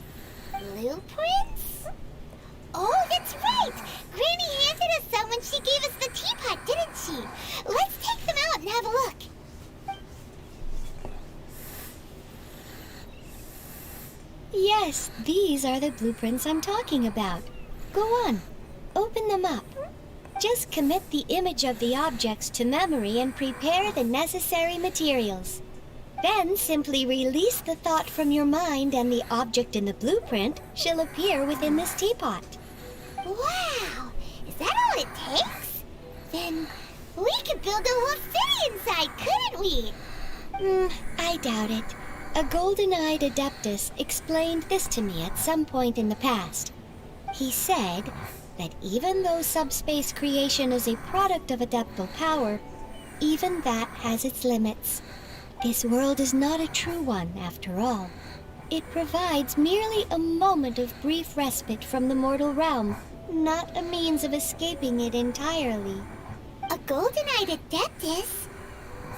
Blueprints? Oh, that's right! Granny handed us some when she gave us the teapot, didn't she? Let's take them out and have a look. Yes, these are the blueprints I'm talking about. Go on, open them up. Just commit the image of the objects to memory and prepare the necessary materials. Then simply release the thought from your mind and the object in the blueprint shall appear within this teapot. Wow! Is that all it takes? Then we could build a whole city inside, couldn't we? I doubt it. A golden-eyed Adeptus explained this to me at some point in the past. He said that even though subspace creation is a product of adeptal power, even that has its limits. This world is not a true one, after all. It provides merely a moment of brief respite from the mortal realm, not a means of escaping it entirely. A golden-eyed Adeptus?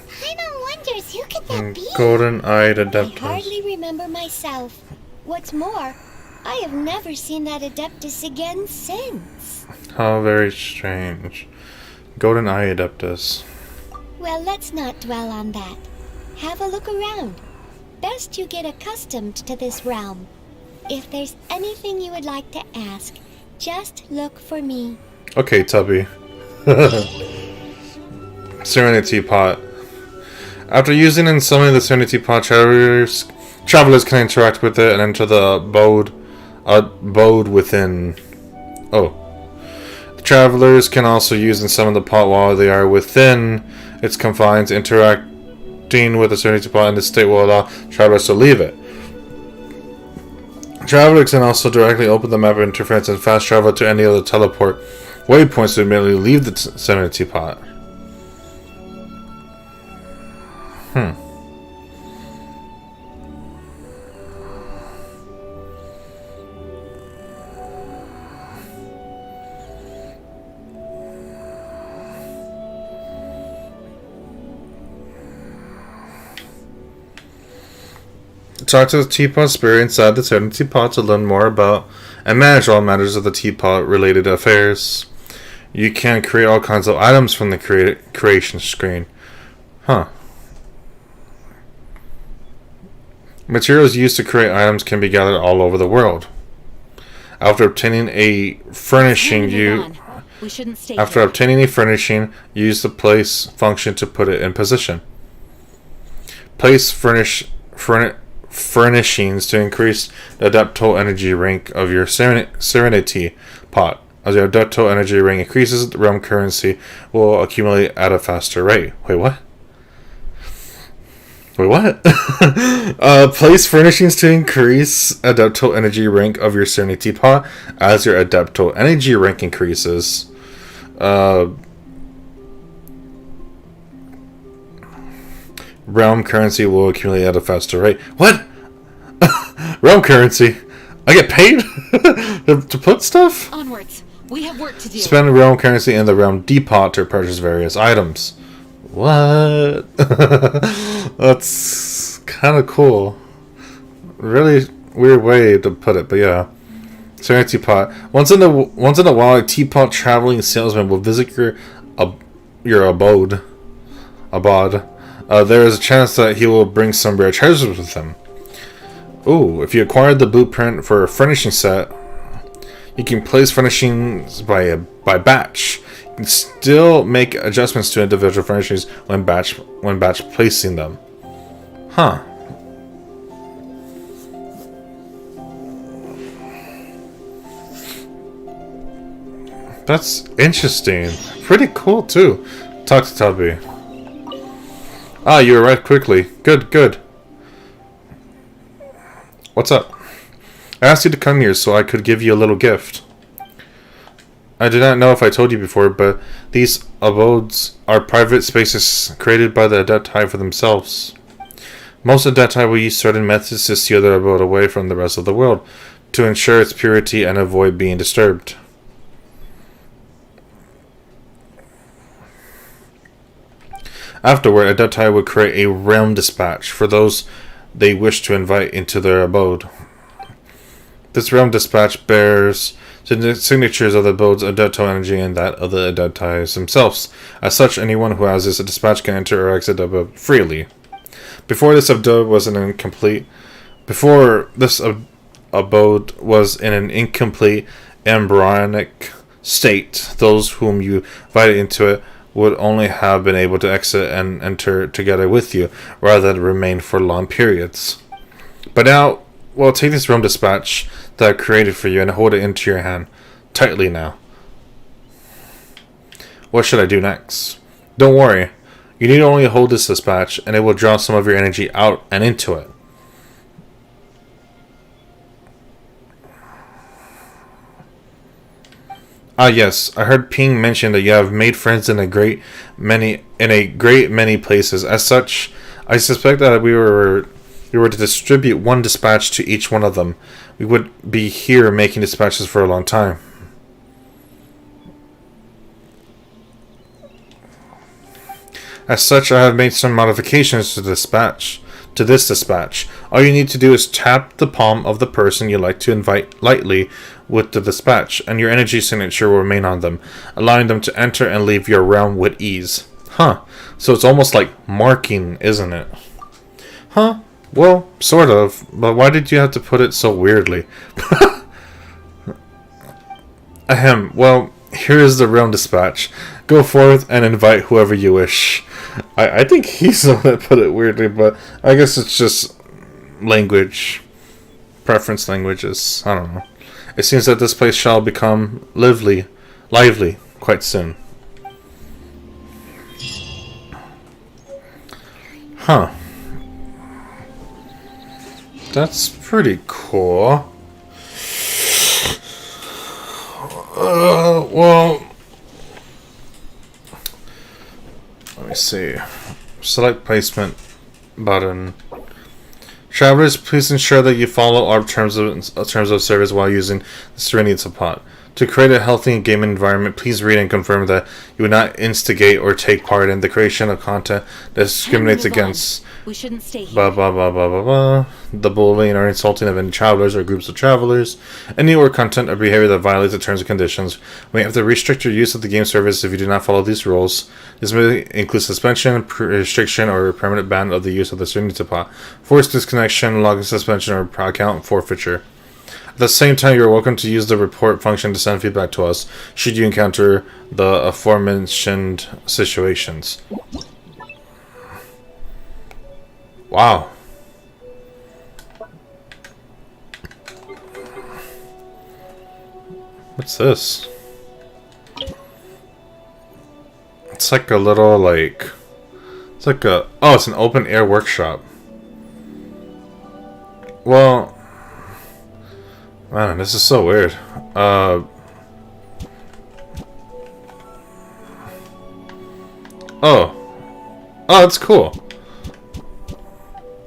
Paimon wonders who could that be? Golden-eyed I Adeptus. hardly remember myself. What's more, I have never seen that Adeptus again since. How very strange. Golden-eyed Adeptus. Well, let's not dwell on that. Have a look around. Best you get accustomed to this realm. If there's anything you would like to ask, just look for me. Okay, Tubby. Serenity Pot. After using and summoning the Serenity Pot, travelers can interact with it and enter the abode within. Oh. The travelers can also use and summon the pot while they are within its confines. Interacting with the Serenity Pot in this state will allow travelers to leave it. Travelers can also directly open the map of interference and fast travel to any other teleport waypoints to immediately leave the Serenity Pot. Talk to the teapot spirit inside the Serenity Pot to learn more about and manage all matters of the teapot related affairs. You can create all kinds of items from the creation screen. Materials used to create items can be gathered all over the world. After obtaining a furnishing, use the place function to put it in position. Place furnishings to increase the adeptal energy rank of your Serenity Pot. As your adeptal energy rank increases, the realm currency will accumulate at a faster rate. Wait, what? Place furnishings to increase adeptal energy rank of your Serenity Pot. As your adeptal energy rank increases, realm currency will accumulate at a faster rate. What? Realm currency? I get paid to put stuff? Onwards. We have work to do. Spend realm currency in the realm depot to purchase various items. What? That's kind of cool. Really weird way to put it, but yeah. Serenity Pot. Once in a while, a teapot traveling salesman will visit your abode. There is a chance that he will bring some rare treasures with him. Ooh, if you acquired the blueprint for a furnishing set, you can place furnishings by batch. You can still make adjustments to individual furnishings when batch placing them. Huh. That's interesting. Pretty cool too. Talk to Tubby. Ah, you arrived quickly. Good. What's up? I asked you to come here so I could give you a little gift. I do not know if I told you before, but these abodes are private spaces created by the Adepti for themselves. Most Adepti will use certain methods to steal their abode away from the rest of the world, to ensure its purity and avoid being disturbed. Afterward, Adepti would create a realm dispatch for those they wish to invite into their abode. This realm dispatch bears the signatures of the abode's adeptal energy and that of the Adepti themselves. As such, anyone who has this dispatch can enter or exit the abode freely. Before this abode was in an incomplete embryonic state, those whom you invited into it would only have been able to exit and enter together with you, rather than remain for long periods. But now, well, take this realm dispatch that I created for you and hold it into your hand. Tightly now. What should I do next? Don't worry. You need to only hold this dispatch, and it will draw some of your energy out and into it. Ah yes, I heard Ping mention that you have made friends in a great many places. As such, I suspect that we were to distribute one dispatch to each one of them, we would be here making dispatches for a long time. As such, I have made some modifications to this dispatch. All you need to do is tap the palm of the person you like to invite lightly with the dispatch, and your energy signature will remain on them, allowing them to enter and leave your realm with ease. Huh. So it's almost like marking, isn't it? Huh. Well, sort of. But why did you have to put it so weirdly? Ahem. Well, here is the realm dispatch. Go forth and invite whoever you wish. I think he's the one that put it weirdly, but I guess it's just language. Preference languages. I don't know. It seems that this place shall become lively quite soon. Huh. That's pretty cool. Well, let me see. Select placement button. Travelers, please ensure that you follow our terms of service while using the Serenitea pod. To create a healthy game environment, please read and confirm that you would not instigate or take part in the creation of content that discriminates against We shouldn't stay here. blah blah blah blah blah blah. The bullying or insulting of any travelers or groups of travelers. Any work content or behavior that violates the terms and conditions. We have to restrict your use of the game service if you do not follow these rules. This may include suspension, restriction, or permanent ban of the use of the Serenitea pod, forced disconnection, login suspension, or account forfeiture. At the same time, you are welcome to use the report function to send feedback to us should you encounter the aforementioned situations. Wow. What's this? It's like a little, like... It's like a... Oh, it's an open air workshop. Well... Man, this is so weird. Oh. Oh, that's cool.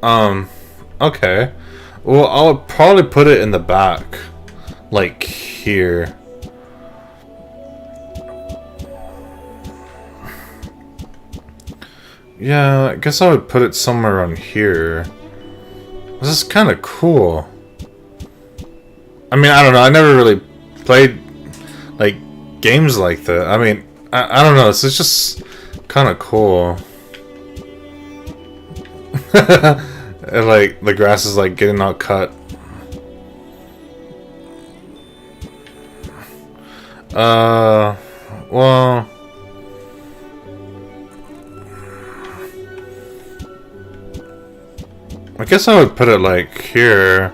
Okay. Well, I'll probably put it in the back. Like, here. Yeah, I guess I would put it somewhere around here. This is kind of cool. I mean, I don't know. I never really played, like, games like that. I mean, I don't know. It's just kind of cool. And, like, the grass is, like, getting all cut. Well... I guess I would put it, like, here.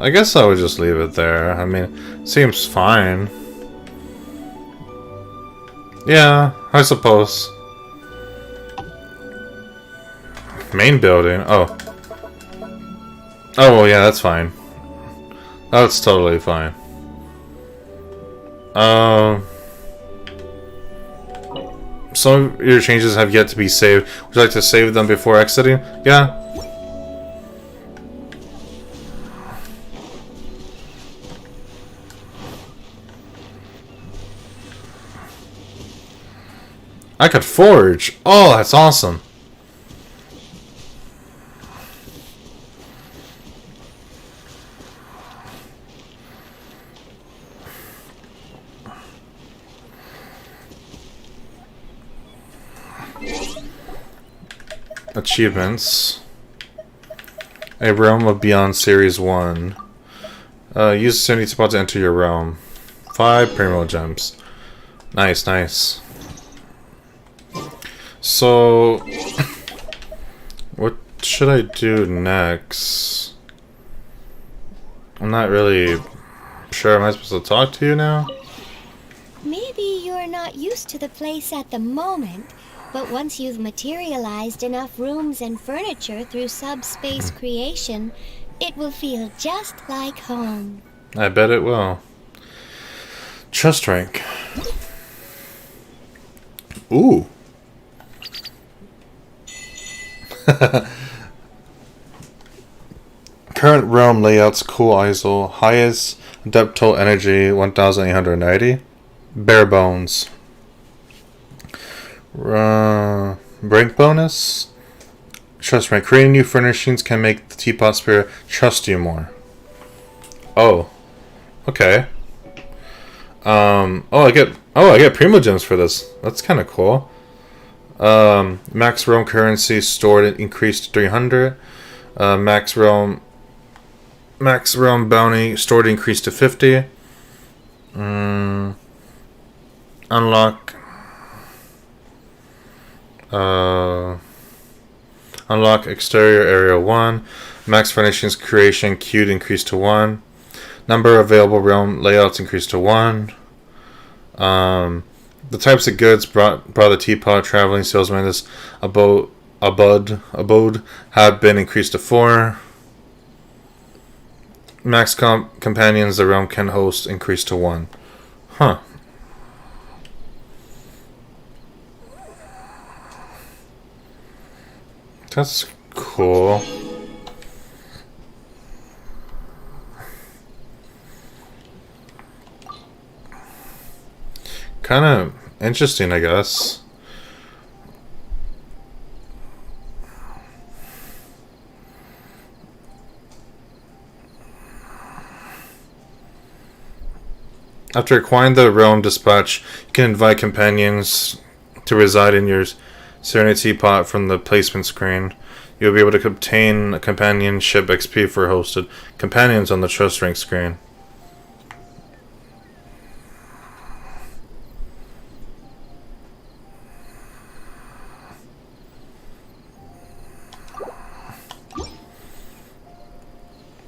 I guess I would just leave it there. I mean, seems fine. Yeah, I suppose. Main building. Oh. Oh, well, yeah, that's fine. That's totally fine. Some of your changes have yet to be saved. Would you like to save them before exiting? Yeah. I could forge. Oh, that's awesome. Achievements. A Realm of Beyond Series 1. Use the Serenitea pod to enter your realm. 5 Primo Gems. Nice, nice. So, should I do next? I'm not really sure. Am I supposed to talk to you now? Maybe you're not used to the place at the moment, but once you've materialized enough rooms and furniture through subspace creation, it will feel just like home. I bet it will. Trust rank. Ooh. Current realm layouts cool ISO. Highest depth energy 1890. Bare bones. Rank bonus. Trust rank. Creating new furnishings can make the teapot spirit trust you more. Oh. Okay. I get primo gems for this. That's kind of cool. Max realm currency stored increased to 300. Max realm bounty stored increased to 50. Unlock exterior area 1. Max furnishings creation queued increased to 1. Number of available realm layouts increased to 1. The types of goods brought by the teapot traveling salesman this abode have been increased to 4. Max companions the realm can host increased to 1. Huh. That's cool. Kind of interesting, I guess. After acquiring the realm dispatch, you can invite companions to reside in your Serenitea pot from the placement screen. You'll be able to obtain a companionship XP for hosted companions on the trust rank screen.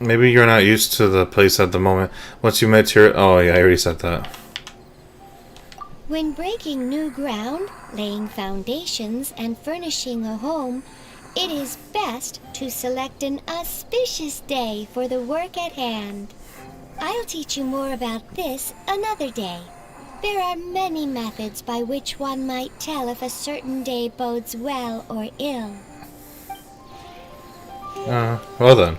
Maybe you're not used to the place at the moment. Once you met your... Oh, yeah, I already said that. When breaking new ground, laying foundations, and furnishing a home, it is best to select an auspicious day for the work at hand. I'll teach you more about this another day. There are many methods by which one might tell if a certain day bodes well or ill. Well then.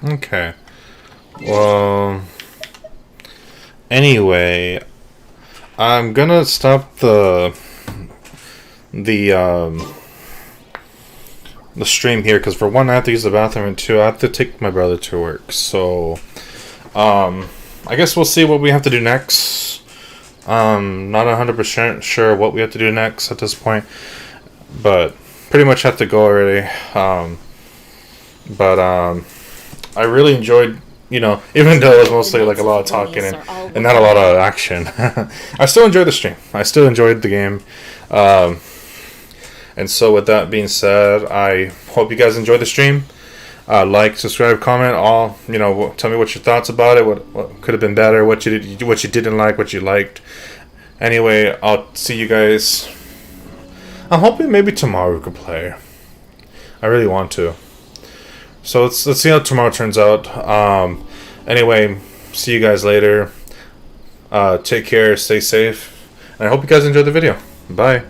Okay. Well, anyway, I'm gonna stop the stream here because for one, I have to use the bathroom, and two, I have to take my brother to work. So, I guess we'll see what we have to do next. Not 100% sure what we have to do next at this point, but pretty much have to go already. I really enjoyed, even though it was mostly like a lot of talking and not a lot of action. I still enjoyed the stream. I still enjoyed the game. And so with that being said, I hope you guys enjoyed the stream. Like, subscribe, comment, all, tell me what your thoughts about it, what could have been better, what you didn't like, what you liked. Anyway, I'll see you guys. I'm hoping maybe tomorrow we could play. I really want to. So let's see how tomorrow turns out. Anyway, see you guys later. Take care, stay safe, and I hope you guys enjoyed the video. Bye.